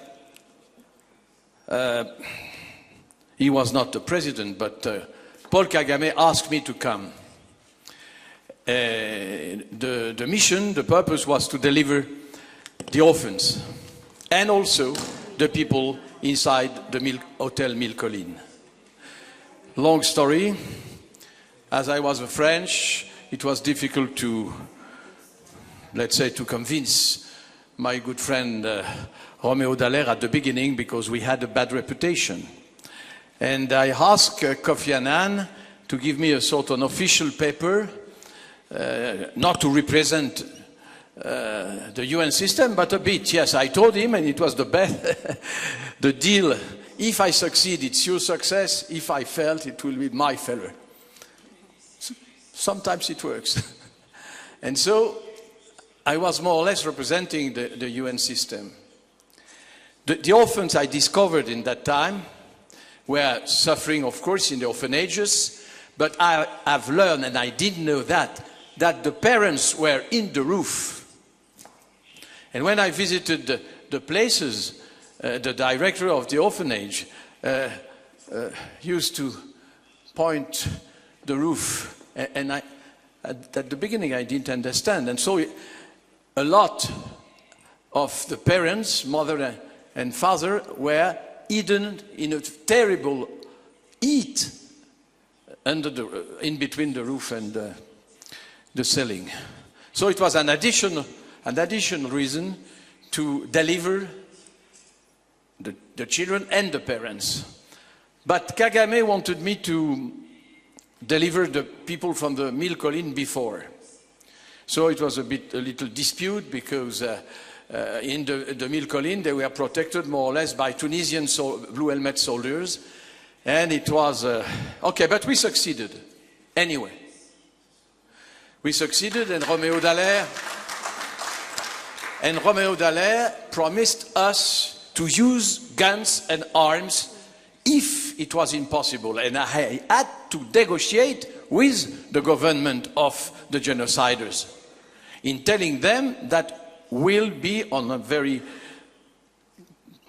he was not the president, but Paul Kagame asked me to come. The mission, the purpose was to deliver the orphans and also the people inside the Hotel Mille Collines. Long story. As I was a French, it was difficult to, let's say, to convince my good friend Romeo Dallaire at the beginning because we had a bad reputation. And I asked Kofi Annan to give me a sort of official paper, not to represent the UN system, but a bit. Yes, I told him, and it was the best, the deal. If I succeed, it's your success. If I failed, it will be my failure. Sometimes it works. And so I was more or less representing the UN system. The orphans I discovered in that time were suffering, of course, in the orphanages, but I have learned, and I didn't know that the parents were in the roof. And when I visited the places, the director of the orphanage used to point the roof. And at the beginning, I didn't understand. And so a lot of the parents, mother and father, were hidden in a terrible heat in between the roof and the ceiling. So it was an additional reason to deliver the children and the parents. But Kagame wanted me to deliver the people from the Mille Collines before. So it was a little dispute because in the Mille Collines they were protected more or less by Tunisian blue helmet soldiers. And it was, okay, but we succeeded anyway. We succeeded, and Romeo Dallaire promised us to use guns and arms if it was impossible. And I had to negotiate with the government of the genociders in telling them that will be on a very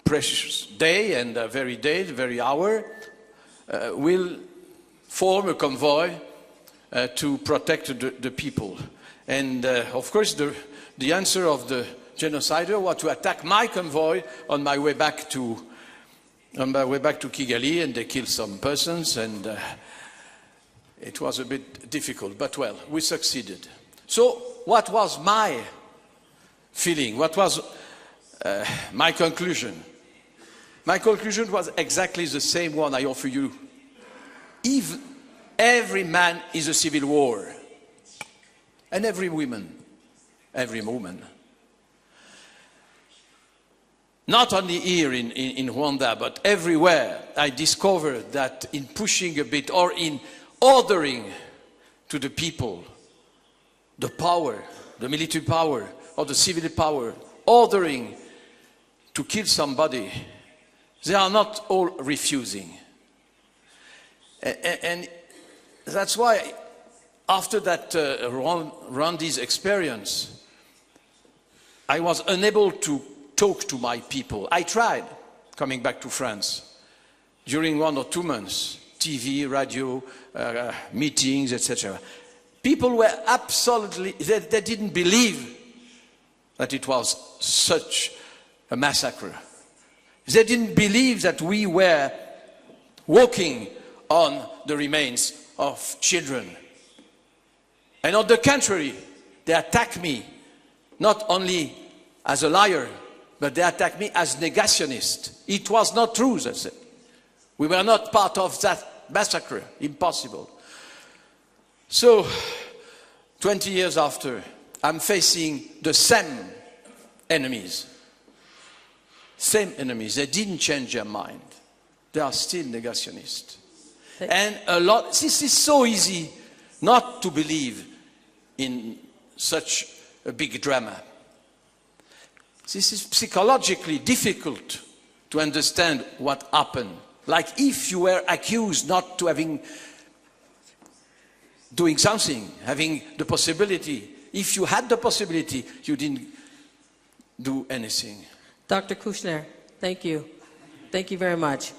precious day and a very hour, will form a convoy to protect the people. And of course, the answer of the genocider was to attack my convoy on my way back to Kigali, and they killed some persons, and it was a bit difficult, but well, we succeeded. So what was my feeling? What was my conclusion? My conclusion was exactly the same one I offer you. If every man is a civil war, and every woman, not only here in Rwanda, but everywhere, I discovered that in pushing a bit or in ordering to the people the power, the military power or the civil power, ordering to kill somebody, they are not all refusing. And that's why after that Rwanda's experience, I was unable to talk to my people. I tried coming back to France during 1 or 2 months, TV, radio, meetings, etc. People were absolutely, they didn't believe that it was such a massacre. They didn't believe that we were walking on the remains of children. And on the contrary, they attacked me not only as a liar, but they attacked me as negationist. It was not true, they said. We were not part of that massacre. Impossible. So, 20 years after, I'm facing the same enemies. Same enemies. They didn't change their mind. They are still negationists. And this is so easy not to believe in such a big drama. This is psychologically difficult to understand what happened. Like if you were accused not to doing something, having the possibility. If you had the possibility, you didn't do anything. Dr. Kouchner, thank you. Thank you very much.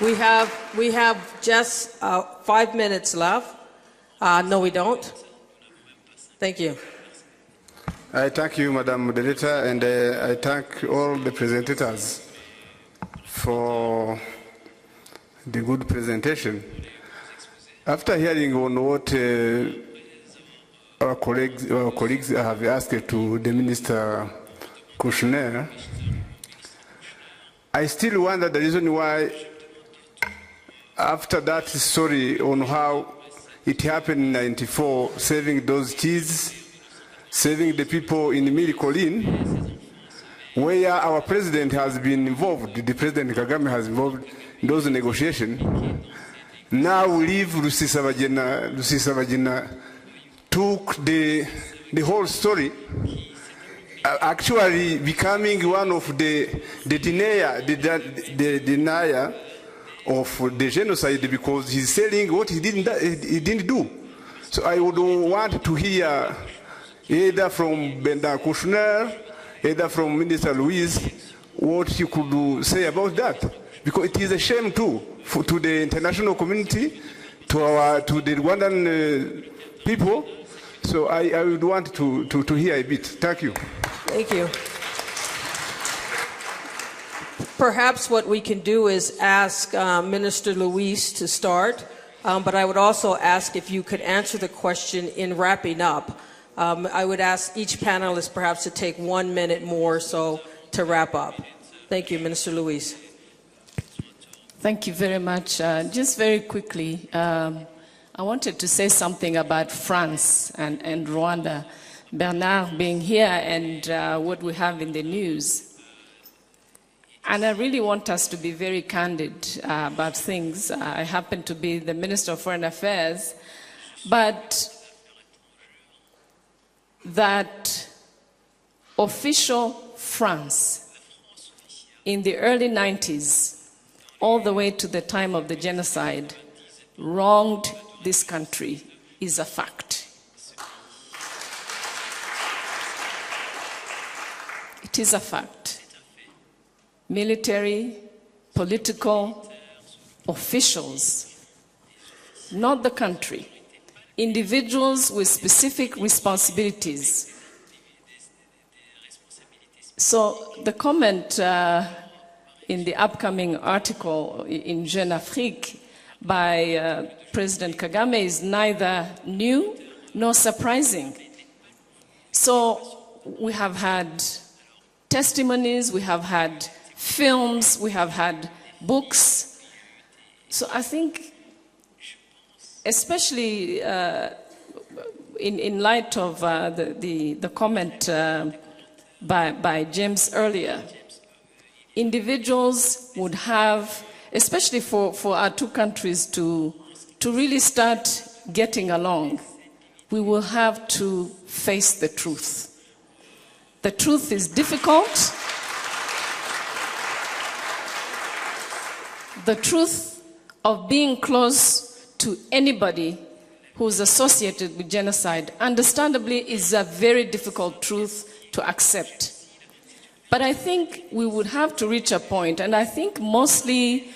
We have just 5 minutes left. No, we don't. Thank you. I thank you, Madam Moderator, and I thank all the presenters for the good presentation. After hearing on what our colleagues have asked to the Minister Kouchner, I still wonder the reason why, after that story on how it happened in '94, saving those kids, saving the people in Milikoline, where our president has been involved, the President Kagame has involved in those negotiations. Now we leave Rusesabagina took the whole story, actually becoming one of the denier of the genocide, because he's saying what he didn't do. So I would want to hear either from Benda Kouchner, either from Minister Louise, what you could say about that, because it is a shame too to the international community, to the Rwandan people. So I would want to hear a bit. Thank you. Thank you. Perhaps what we can do is ask Minister Louise to start, but I would also ask if you could answer the question in wrapping up. I would ask each panelist perhaps to take 1 minute more so to wrap up. Thank you, Minister Louise. Thank you very much. Just very quickly, I wanted to say something about France and Rwanda. Bernard being here and what we have in the news. And I really want us to be very candid about things. I happen to be the Minister of Foreign Affairs, but that official France in the early 90s, all the way to the time of the genocide, wronged this country is a fact. It is a fact. military, political officials, not the country, individuals with specific responsibilities. So the comment in the upcoming article in Jeune Afrique by President Kagame is neither new nor surprising. So we have had testimonies, we have had films, we have had books. So I think, especially in light of the comment by James earlier, individuals would have, especially for our two countries to really start getting along, we will have to face the truth. The truth is difficult. The truth of being close to anybody who's associated with genocide, understandably, is a very difficult truth to accept. But I think we would have to reach a point, and I think mostly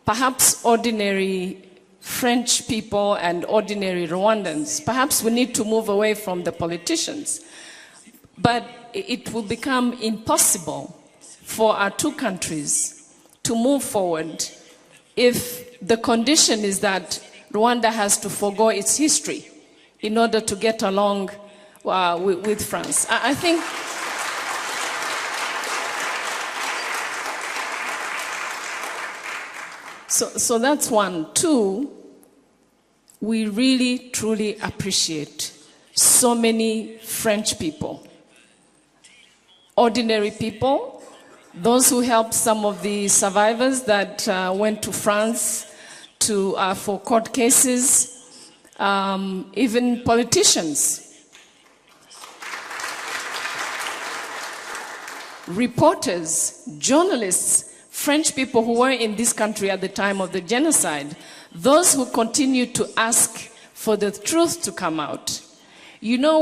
perhaps ordinary French people and ordinary Rwandans, perhaps we need to move away from the politicians. But it will become impossible for our two countries to move forward if the condition is that Rwanda has to forgo its history in order to get along with France. I think so that's one. Two, we really, truly appreciate so many French people, ordinary people, those who helped some of the survivors that went to France for court cases, even politicians, reporters, journalists, French people who were in this country at the time of the genocide, those who continued to ask for the truth to come out. You know,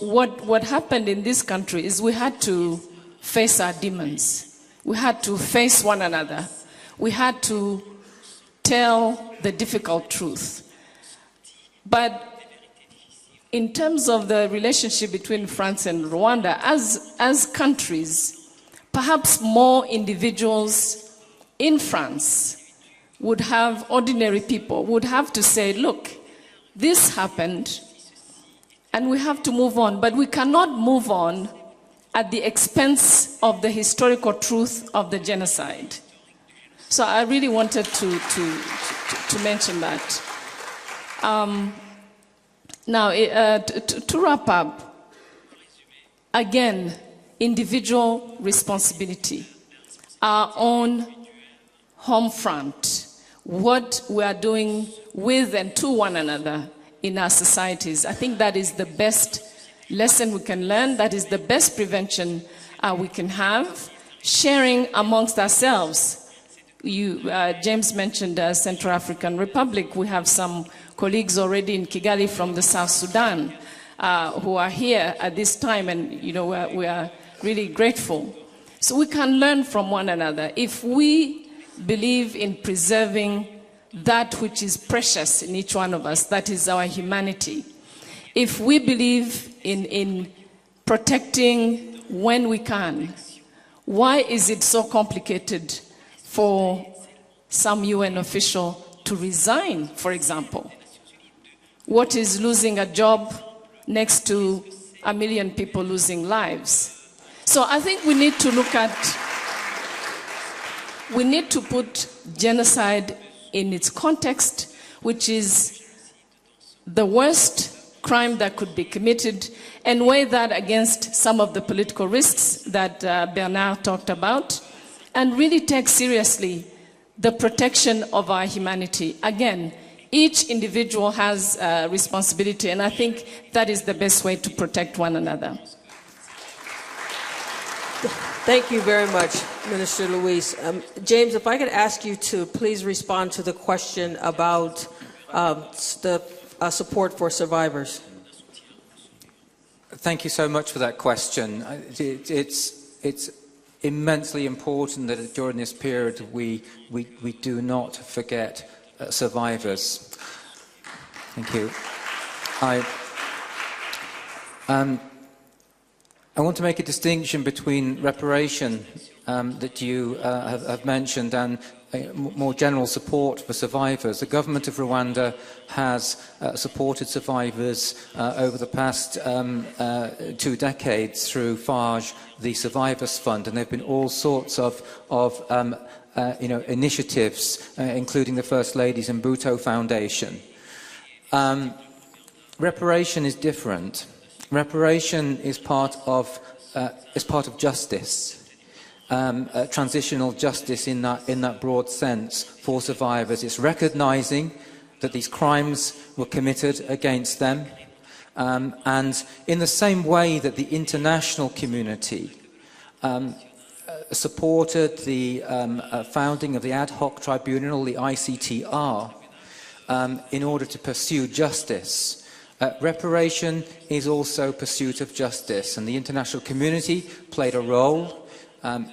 what happened in this country is we had to face our demons. We had to face one another. We had to tell the difficult truth. But in terms of the relationship between France and Rwanda, as countries, perhaps more individuals in France would have, ordinary people would have to say, look, this happened, and we have to move on. But we cannot move on at the expense of the historical truth of the genocide. So I really wanted to mention that. Now, to wrap up, again, individual responsibility, our own home front, what we are doing with and to one another in our societies. I think that is the best lesson we can learn. That is the best prevention we can have. Sharing amongst ourselves. James mentioned Central African Republic. We have some colleagues already in Kigali from the South Sudan who are here at this time, and we are really grateful. So we can learn from one another. If we believe in preserving that which is precious in each one of us, that is our humanity. If we believe in protecting when we can, why is it so complicated for some UN official to resign, for example? What is losing a job next to 1 million people losing lives? So I think we need to put genocide in its context, which is the worst crime that could be committed, and weigh that against some of the political risks that Bernard talked about, and really take seriously the protection of our humanity. Again, each individual has a responsibility, and I think that is the best way to protect one another. Thank you very much, Minister Louise. James, if I could ask you to please respond to the question about the support for survivors. Thank you so much for that question. It's immensely important that during this period we do not forget survivors. Thank you. I want to make a distinction between reparation that you have mentioned and more general support for survivors. The government of Rwanda has supported survivors over the past 2 decades through FARGE, the Survivors Fund, and there have been all sorts of initiatives, including the First Lady's and Mbuto Foundation. Reparation is different. Reparation is part of justice. Transitional justice in that broad sense for survivors. It's recognising that these crimes were committed against them, and in the same way that the international community supported the founding of the ad hoc tribunal, the ICTR, in order to pursue justice. Reparation is also pursuit of justice, and the international community played a role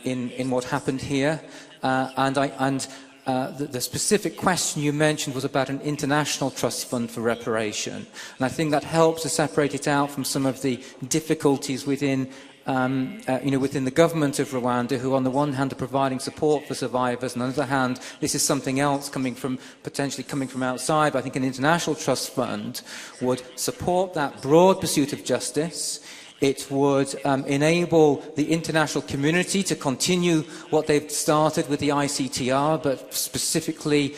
in what happened here, the specific question you mentioned was about an international trust fund for reparation, and I think that helps to separate it out from some of the difficulties within the government of Rwanda, who on the one hand are providing support for survivors, and on the other hand this is something else potentially coming from outside. But I think an international trust fund would support that broad pursuit of justice. It would enable the international community to continue what they've started with the ICTR, but specifically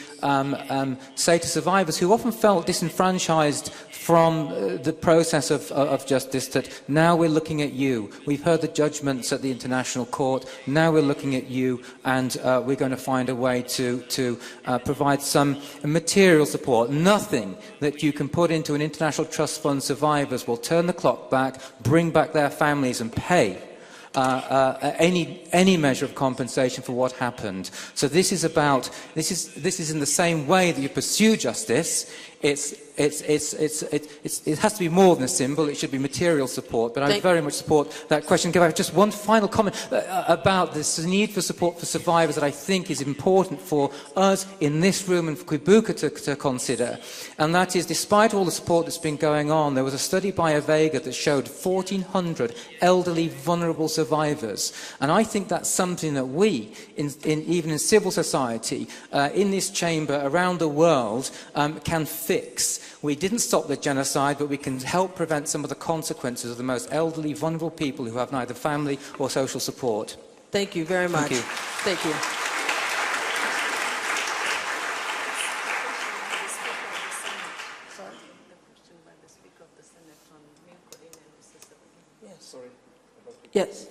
say to survivors who often felt disenfranchised from the process of justice that now we're looking at you. We've heard the judgments at the International Court. Now we're looking at you, and we're going to find a way to provide some material support. Nothing that you can put into an international trust fund survivors will turn the clock back, bring back their families and pay any measure of compensation for what happened. So this is in the same way that you pursue justice. It has to be more than a symbol. It should be material support. But I very much support that question. Give out just one final comment about this need for support for survivors that I think is important for us in this room and for Kwibuka to consider. And that is, despite all the support that's been going on, there was a study by Aegis that showed 1,400 elderly, vulnerable survivors. And I think that's something that we, even in civil society, in this chamber, around the world, can fix. We didn't stop the genocide, but we can help prevent some of the consequences of the most elderly, vulnerable people who have neither family or social support. Thank you very much. Thank you. Thank you. Yes.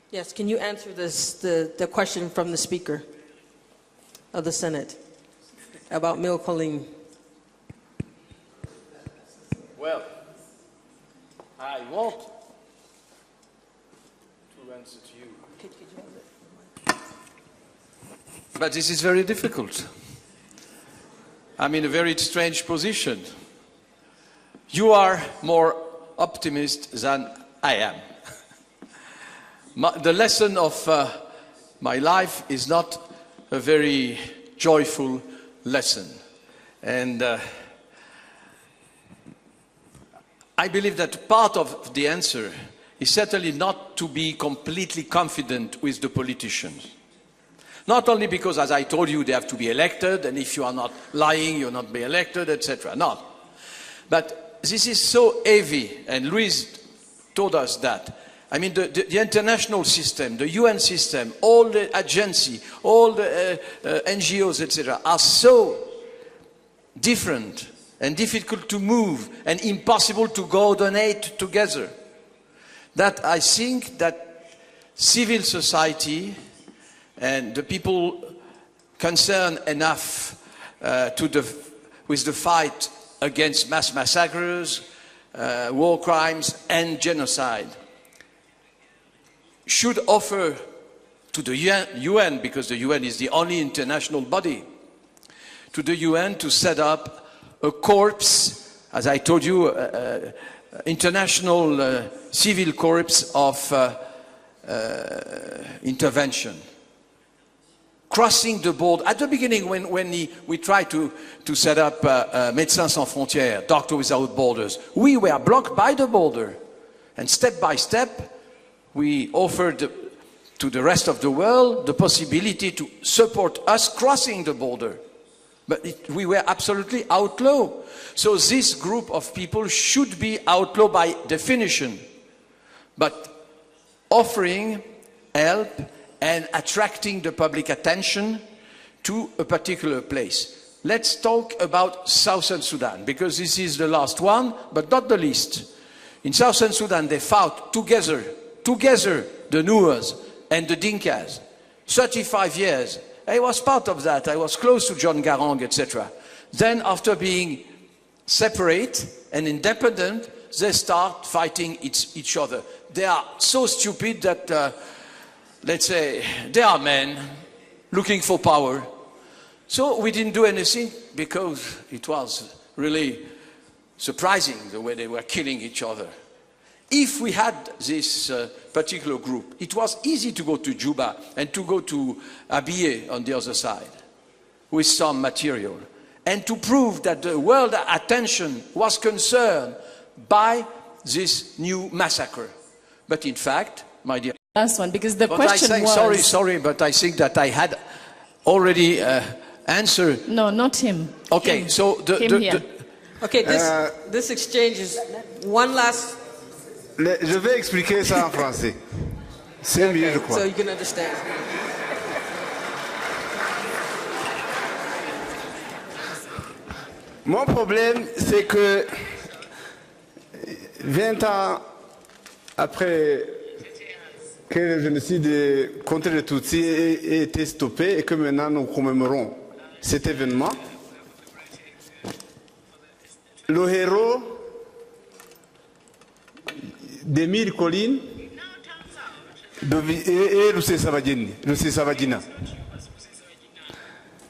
Yes. Can you answer the question from the Speaker of the Senate about Milcoline? Well, I want to answer to you. But this is very difficult. I'm in a very strange position. You are more optimist than I am. The lesson of my life is not a very joyful lesson. And I believe that part of the answer is certainly not to be completely confident with the politicians. Not only because, as I told you, they have to be elected, and if you are not lying, you'll not be elected, etc. No. But this is so heavy, and Louise told us that. I mean, the international system, the UN system, all the agencies, all the NGOs, etc., are so different and difficult to move and impossible to coordinate together, that I think that civil society and the people concerned enough with the fight against mass massacres, war crimes and genocide should offer to the UN, because the UN is the only international body, to the UN to set up a corps, as I told you, international civil corps of intervention. Crossing the border. At the beginning, when we tried to set up Médecins Sans Frontières, Doctors Without Borders, we were blocked by the border. And step by step, we offered to the rest of the world the possibility to support us crossing the border. But we were absolutely outlawed. So this group of people should be outlawed by definition. But offering help and attracting the public attention to a particular place. Let's talk about Southern Sudan, because this is the last one, but not the least. In Southern Sudan, they fought together, the Nuers and the Dinkas, 35 years. I was part of that. I was close to John Garang, etc. Then, after being separate and independent, they start fighting each other. They are so stupid that, let's say, they are men looking for power. So we didn't do anything because it was really surprising the way they were killing each other. If we had this particular group, it was easy to go to Juba and to go to Abyei on the other side with some material and to prove that the world attention was concerned by this new massacre. But in fact, my dear... Last one, because the but question I think, was... Sorry, but I think that I had already answered... No, not him. Okay, him. so... Okay, this exchange is one last... Je vais expliquer ça en français. C'est mieux, je crois. So you can understand. Mon problème, c'est que 20 ans après que le génocide contre les Tutsis ait été stoppé et que maintenant nous commémorons cet événement, le héros des 1000 collines est Rusesabagina.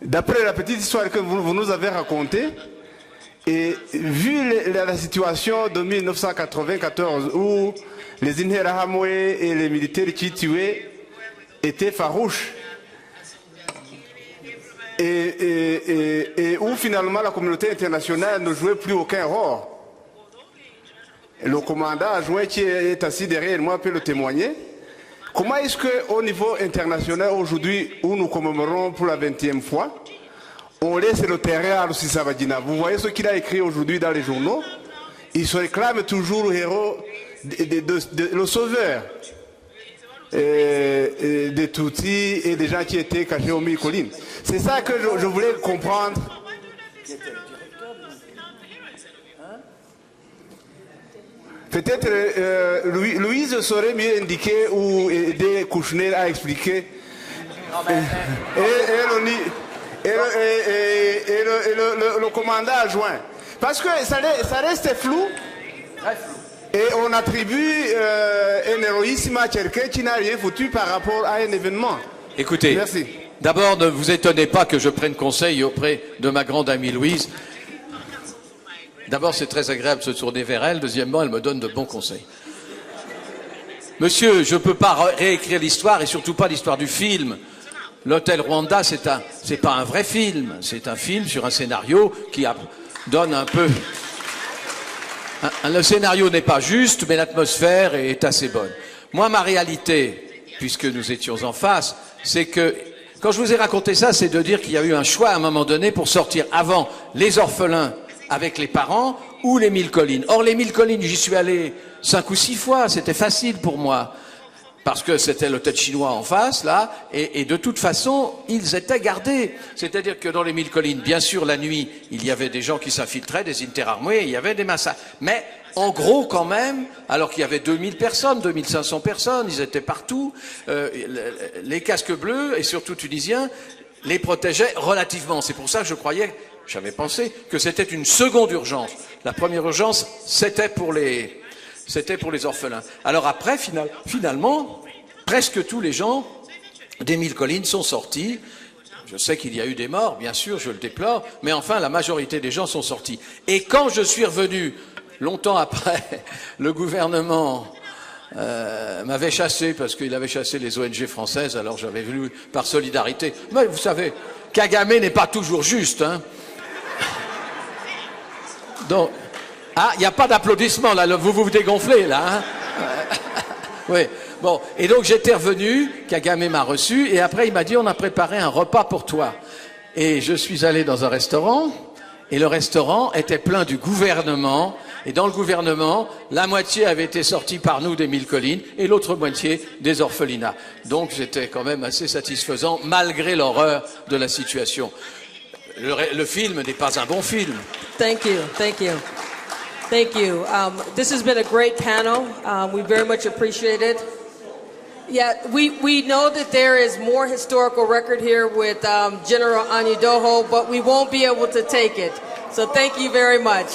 D'après la petite histoire que vous nous avez racontée, et vu la situation de 1994 où les Interahamwe et les militaires qui tuaient étaient farouches, et où finalement la communauté internationale ne jouait plus aucun rôle. Le commandant adjoint qui est assis derrière moi peut le témoigner. Comment est-ce qu'au niveau international aujourd'hui, où nous commémorons pour la 20e fois, on laisse le terrain à Rusesabagina? Vous voyez ce qu'il a écrit aujourd'hui dans les journaux? Il se réclame toujours le héros, le sauveur des Tutsis et des gens qui étaient cachés aux 1000 collines. C'est ça que je voulais comprendre. Peut-être Louise saurait mieux indiquer ou aider Kouchner à expliquer. Et le commandant adjoint. Parce que ça reste flou. Et on attribue un héroïsme à quelqu'un qui n'a rien foutu par rapport à un événement. Écoutez, merci. D'abord, ne vous étonnez pas que je prenne conseil auprès de ma grande amie Louise. D'abord, c'est très agréable de se tourner vers elle. Deuxièmement, elle me donne de bons conseils. Monsieur, je ne peux pas réécrire l'histoire et surtout pas l'histoire du film. L'hôtel Rwanda, c'est pas un vrai film. C'est un film sur un scénario qui donne un peu... Le scénario n'est pas juste, mais l'atmosphère est assez bonne. Moi, ma réalité, puisque nous étions en face, c'est que, quand je vous ai raconté ça, c'est de dire qu'il y a eu un choix à un moment donné pour sortir avant les orphelins avec les parents ou les 1000 collines. Or, les 1000 collines, j'y suis allé 5 ou 6 fois, c'était facile pour moi. Parce que c'était l'hôtel chinois en face, là, et de toute façon, ils étaient gardés. C'est-à-dire que dans les 1000 collines, bien sûr, la nuit, il y avait des gens qui s'infiltraient, des interarmés, il y avait des massacres. Mais, en gros, quand même, alors qu'il y avait 2000 personnes, 2500 personnes, ils étaient partout, les casques bleus, et surtout tunisiens, les protégeaient relativement. C'est pour ça que j'avais pensé que c'était une seconde urgence. La première urgence, c'était pour les orphelins. Alors après, finalement, presque tous les gens des 1000 collines sont sortis. Je sais qu'il y a eu des morts, bien sûr, je le déplore, mais enfin, la majorité des gens sont sortis. Et quand je suis revenu, longtemps après, le gouvernement m'avait chassé parce qu'il avait chassé les ONG françaises, alors j'avais voulu par solidarité. Mais vous savez, Kagame n'est pas toujours juste, hein. Donc, ah, il n'y a pas d'applaudissements là, vous vous dégonflez là, hein. Oui, bon, et donc j'étais revenu, Kagame m'a reçu, et après il m'a dit on a préparé un repas pour toi. Et je suis allé dans un restaurant, et le restaurant était plein du gouvernement, et dans le gouvernement, la moitié avait été sortie par nous des Mille Collines, et l'autre moitié des orphelinats. Donc c'était quand même assez satisfaisant, malgré l'horreur de la situation. Le film n'est pas un bon film. Thank you, thank you. Thank you. This has been a great panel. We very much appreciate it. Yeah, we know that there is more historical record here with General Anidoho, but we won't be able to take it. So thank you very much.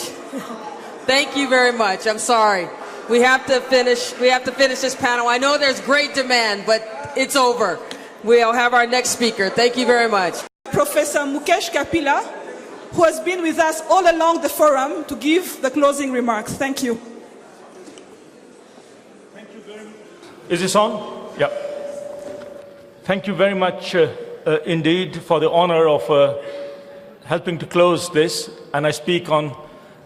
Thank you very much. I'm sorry. We have to finish this panel. I know there's great demand, but it's over. We'll have our next speaker. Thank you very much. Professor Mukesh Kapila, who has been with us all along the forum to give the closing remarks. Thank you. Thank you very much. Is this on? Yeah. Thank you very much indeed for the honor of helping to close this. And I speak on,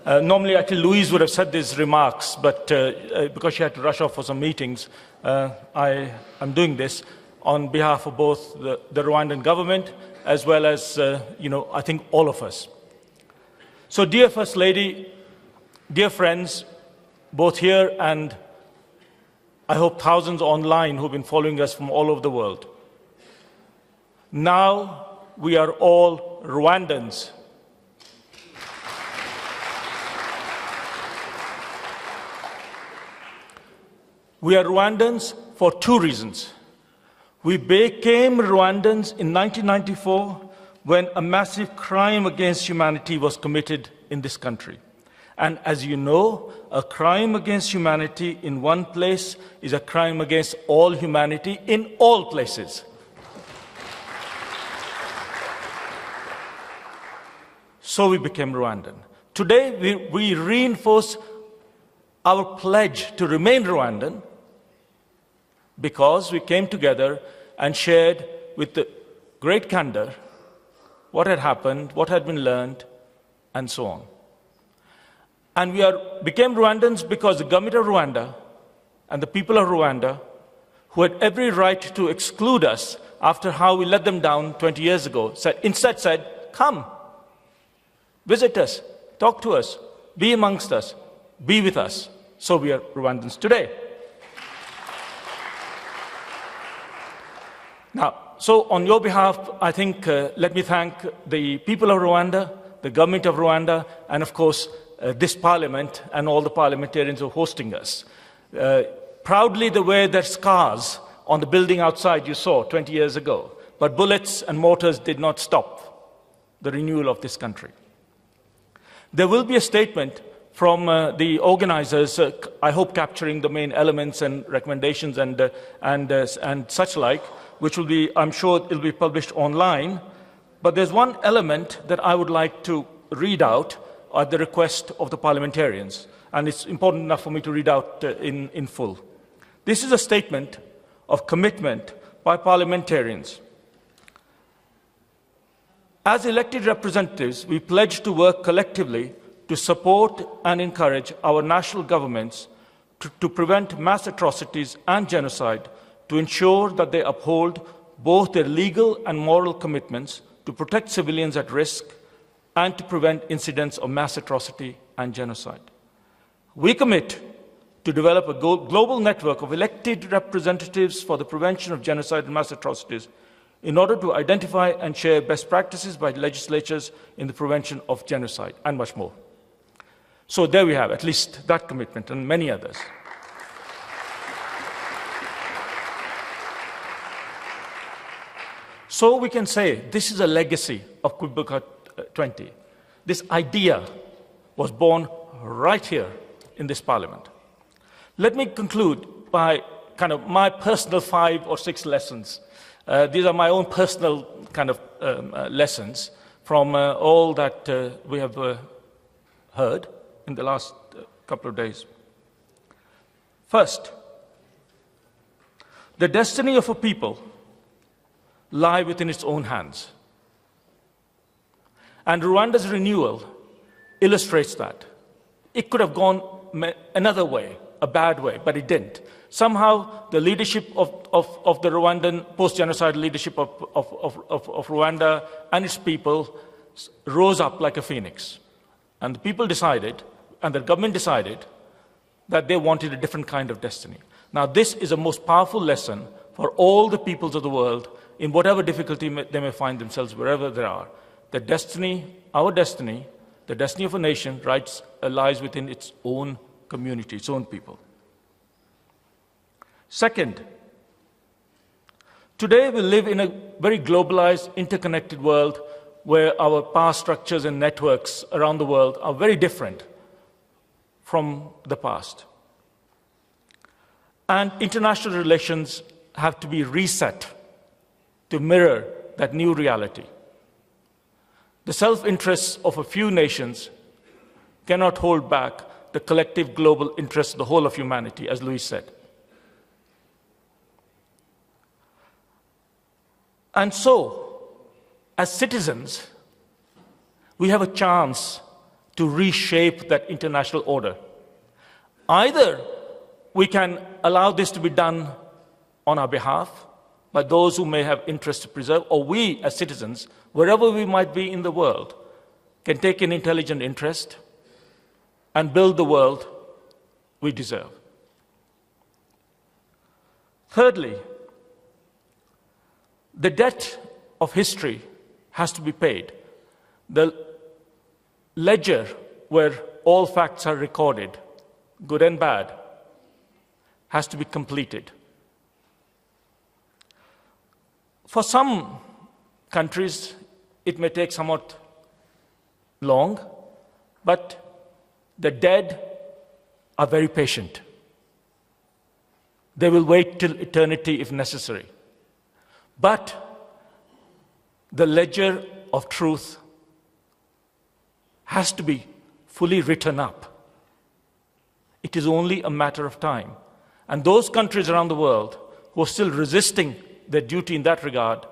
normally actually Louise would have said these remarks, but because she had to rush off for some meetings, I am doing this on behalf of both the Rwandan government as well as, I think all of us. So dear First Lady, dear friends, both here and I hope thousands online who've been following us from all over the world. Now we are all Rwandans. We are Rwandans for two reasons. We became Rwandans in 1994 when a massive crime against humanity was committed in this country. And as you know, a crime against humanity in one place is a crime against all humanity in all places. So we became Rwandan. Today, we reinforce our pledge to remain Rwandan because we came together and shared with the great candor what had happened, what had been learned, and so on. And we became Rwandans because the government of Rwanda and the people of Rwanda, who had every right to exclude us after how we let them down 20 years ago, instead said, come, visit us, talk to us, be amongst us, be with us. So we are Rwandans today. Now, so on your behalf, I think, let me thank the people of Rwanda, the government of Rwanda, and of course, this parliament and all the parliamentarians who are hosting us. Proudly they wear their scars on the building outside you saw 20 years ago, but bullets and mortars did not stop the renewal of this country. There will be a statement from the organizers, I hope capturing the main elements and recommendations and such like, which will be, I'm sure it will be published online. But there's one element that I would like to read out at the request of the parliamentarians, and it's important enough for me to read out in full. This is a statement of commitment by parliamentarians. As elected representatives, we pledge to work collectively to support and encourage our national governments to prevent mass atrocities and genocide, to ensure that they uphold both their legal and moral commitments to protect civilians at risk and to prevent incidents of mass atrocity and genocide. We commit to develop a global network of elected representatives for the prevention of genocide and mass atrocities in order to identify and share best practices by legislatures in the prevention of genocide and much more. So there we have at least that commitment and many others. So we can say this is a legacy of Quebec 20. This idea was born right here in this parliament. Let me conclude by kind of my personal 5 or 6 lessons. These are my own personal kind of lessons from all that we have heard in the last couple of days. First, The destiny of a people lie within its own hands. And Rwanda's renewal illustrates that. It could have gone another way, a bad way, but it didn't. Somehow, the leadership of the Rwandan, post-genocide leadership of Rwanda and its people rose up like a phoenix. And the people decided, and the government decided, that they wanted a different kind of destiny. Now, this is a most powerful lesson for all the peoples of the world, in whatever difficulty they may find themselves, wherever they are. The destiny, our destiny, the destiny of a nation lies within its own community, its own people. Second, today we live in a very globalized, interconnected world where our power structures and networks around the world are very different from the past. And international relations have to be reset to mirror that new reality. The self-interests of a few nations cannot hold back the collective global interests of the whole of humanity, as Louise said. And so, as citizens, we have a chance to reshape that international order. Either we can allow this to be done on our behalf by those who may have interest to preserve, or we as citizens, wherever we might be in the world, can take an intelligent interest and build the world we deserve. Thirdly, the debt of history has to be paid. The ledger where all facts are recorded, good and bad, has to be completed. For some countries, it may take somewhat long, but the dead are very patient. They will wait till eternity if necessary. But the ledger of truth has to be fully written up. It is only a matter of time. And those countries around the world who are still resisting their duty in that regard,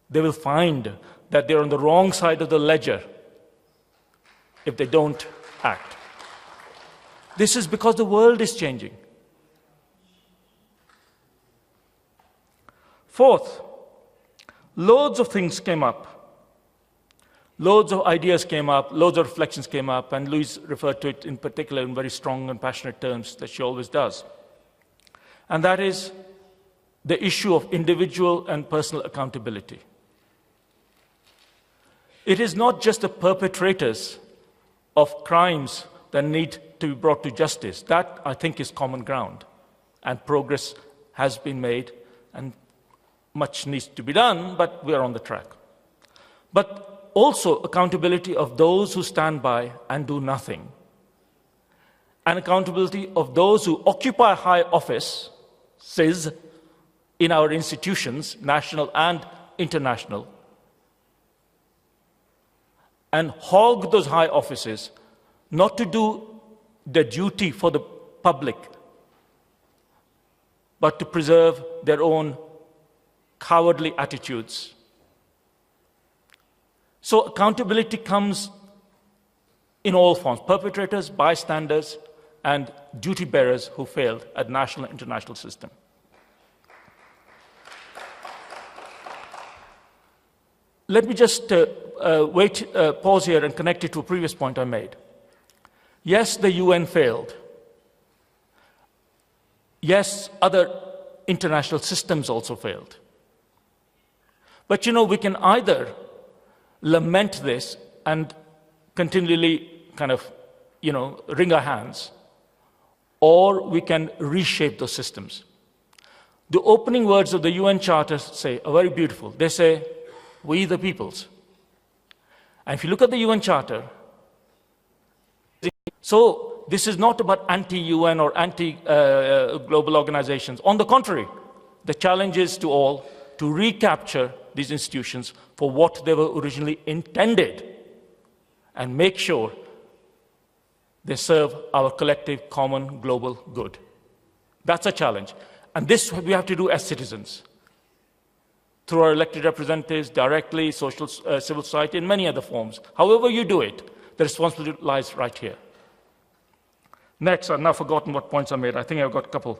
they will find that they're on the wrong side of the ledger if they don't act. This is because the world is changing. Fourth, loads of things came up. Loads of ideas came up, loads of reflections came up, and Louise referred to it in particular in very strong and passionate terms that she always does. And that is the issue of individual and personal accountability. It is not just the perpetrators of crimes that need to be brought to justice. That, I think, is common ground. And progress has been made, and much needs to be done, but we are on the track. But also accountability of those who stand by and do nothing. And accountability of those who occupy high offices in our institutions, national and international, and hog those high offices, not to do their duty for the public, but to preserve their own cowardly attitudes. So accountability comes in all forms: perpetrators, bystanders, and duty bearers who failed at national and international system. Let me just pause here and connect it to a previous point I made. Yes, the UN failed. Yes, other international systems also failed. But we can either lament this and continually kind of, wring our hands, or we can reshape those systems. The opening words of the UN Charter are very beautiful. They say, "We the peoples." And if you look at the UN Charter, so this is not about anti-UN or anti-global organizations. On the contrary, the challenge is to all to recapture these institutions for what they were originally intended and make sure they serve our collective common global good. That's a challenge. And this we have to do as citizens, through our elected representatives, directly, civil society, in many other forms. However you do it, the responsibility lies right here. Next, I've now forgotten what points I made. I think I've got a couple.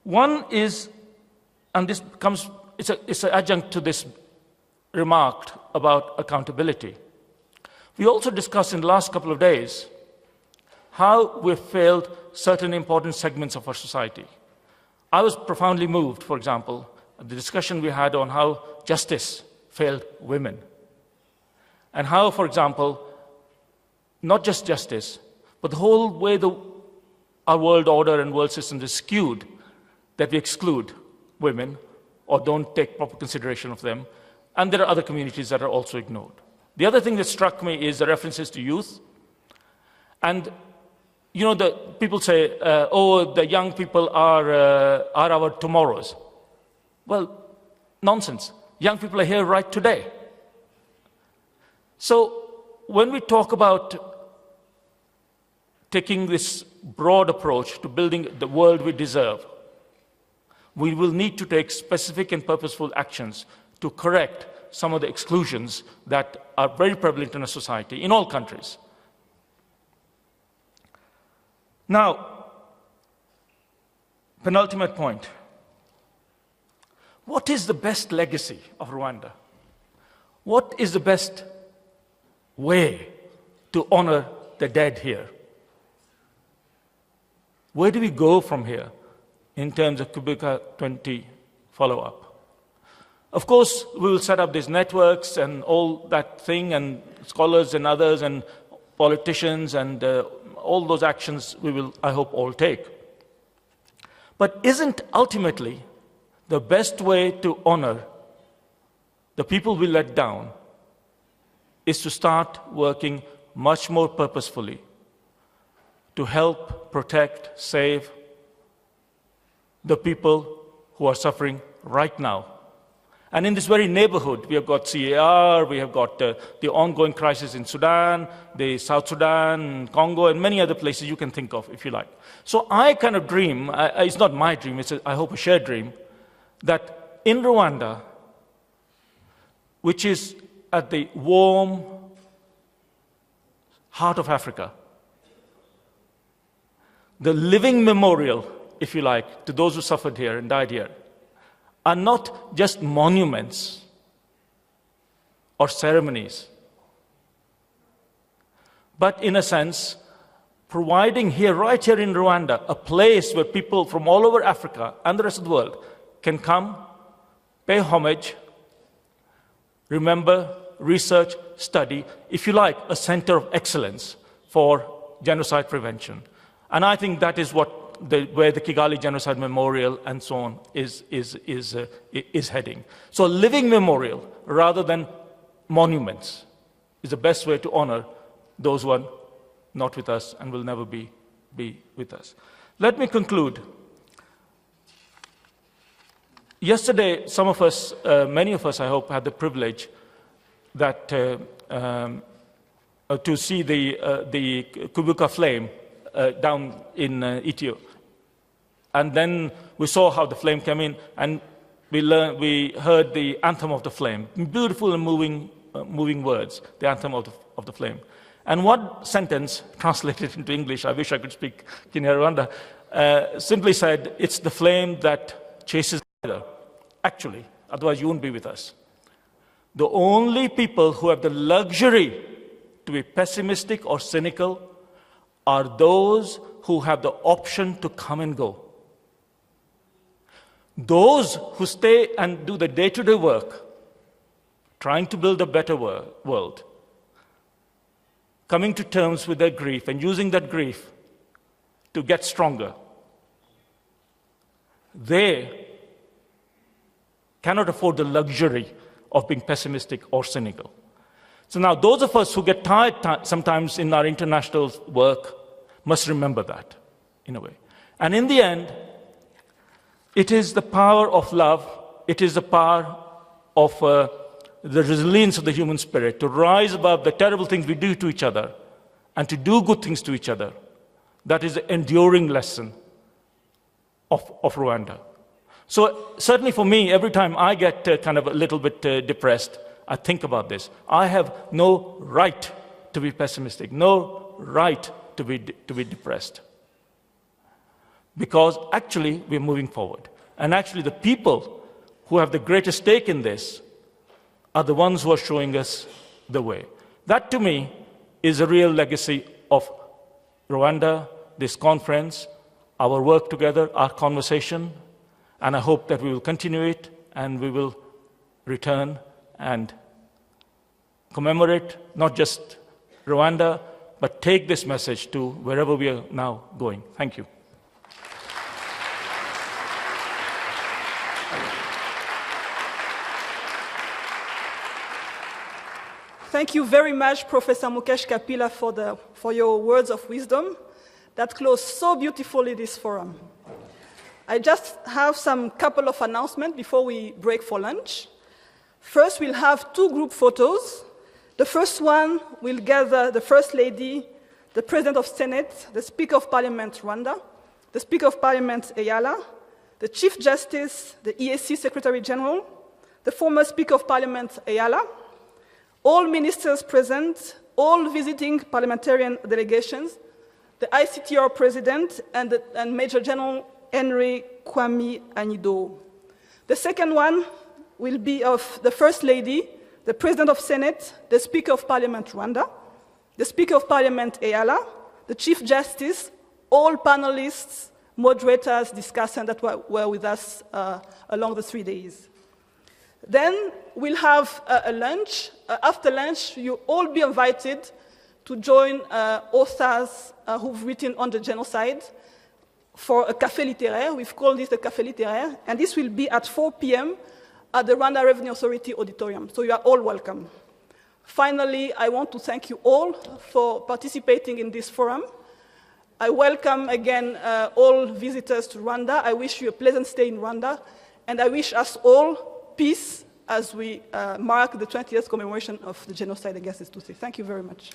One is, and this comes, it's an adjunct to this remark about accountability. We also discussed in the last couple of days how we've failed certain important segments of our society. I was profoundly moved, for example, at the discussion we had on how justice failed women. And how, for example, not just justice, but the whole way our world order and world system is skewed, that we exclude women or don't take proper consideration of them. And there are other communities that are also ignored. The other thing that struck me is the references to youth. And you know, the people say, oh, the young people are our tomorrows. Well, nonsense. Young people are here right today. So when we talk about taking this broad approach to building the world we deserve, we will need to take specific and purposeful actions to correct some of the exclusions that are very prevalent in our society, in all countries. Now, penultimate point. What is the best legacy of Rwanda? What is the best way to honor the dead here? Where do we go from here in terms of Kubuka 20 follow-up? Of course, we will set up these networks and all that thing, and scholars and others and politicians, and all those actions we will, I hope, all take. But isn't ultimately the best way to honor the people we let down is to start working much more purposefully to help, protect, save the people who are suffering right now? And in this very neighborhood, we have got CAR, we have got the ongoing crisis in Sudan, the South Sudan, Congo, and many other places you can think of, if you like. So I kind of dream, it's not my dream, it's I hope a shared dream, that in Rwanda, which is at the warm heart of Africa, the living memorial, if you like, to those who suffered here and died here, are not just monuments or ceremonies, but in a sense, providing here, right here in Rwanda, a place where people from all over Africa and the rest of the world can come, pay homage, remember, research, study, if you like, a center of excellence for genocide prevention. And I think that is what where the Kigali Genocide Memorial and so on is heading. So a living memorial rather than monuments is the best way to honor those who are not with us and will never be with us. Let me conclude. Yesterday, some of us, many of us, I hope, had the privilege that to see the Kubuka flame down in Ethiopia. And then we saw how the flame came in, and we heard the anthem of the flame. Beautiful and moving words, the anthem of the flame. And one sentence, translated into English, I wish I could speak Kinyarwanda, simply said, it's the flame that chases the fire. Actually, otherwise you won't be with us. The only people who have the luxury to be pessimistic or cynical are those who have the option to come and go. Those who stay and do the day-to-day work, trying to build a better world, coming to terms with their grief and using that grief to get stronger, they cannot afford the luxury of being pessimistic or cynical. So now those of us who get tired sometimes in our international work must remember that, in a way. And in the end, it is the power of love, it is the power of the resilience of the human spirit to rise above the terrible things we do to each other and to do good things to each other. That is the enduring lesson of Rwanda. So certainly for me, every time I get kind of a little bit depressed, I think about this. I have no right to be pessimistic, no right to be depressed. Because actually, we're moving forward. And actually, the people who have the greatest stake in this are the ones who are showing us the way. That, to me, is a real legacy of Rwanda, this conference, our work together, our conversation, and I hope that we will continue it and we will return and commemorate not just Rwanda, but take this message to wherever we are now going. Thank you. Thank you very much, Professor Mukesh Kapila, for your words of wisdom that close so beautifully this forum. I just have some couple of announcements before we break for lunch. First, we'll have 2 group photos. The first one will gather the First Lady, the President of Senate, the Speaker of Parliament Rwanda, the Speaker of Parliament Eyala, the Chief Justice, the EAC Secretary General, the former Speaker of Parliament Eyala, all ministers present, all visiting parliamentarian delegations, the ICTR President, and Major General Henry Kwame Anido. The second one will be of the First Lady, the President of Senate, the Speaker of Parliament Rwanda, the Speaker of Parliament Eyala, the Chief Justice, all panelists, moderators, discussants that were with us along the 3 days. Then we'll have a lunch. After lunch, you'll all be invited to join authors who've written on the genocide for a café littéraire. We've called this the café littéraire, and this will be at 4 p.m. at the Rwanda Revenue Authority Auditorium. So you are all welcome. Finally, I want to thank you all for participating in this forum. I welcome again all visitors to Rwanda. I wish you a pleasant stay in Rwanda, and I wish us all peace as we mark the 20th commemoration of the genocide against the Tutsi. Thank you very much.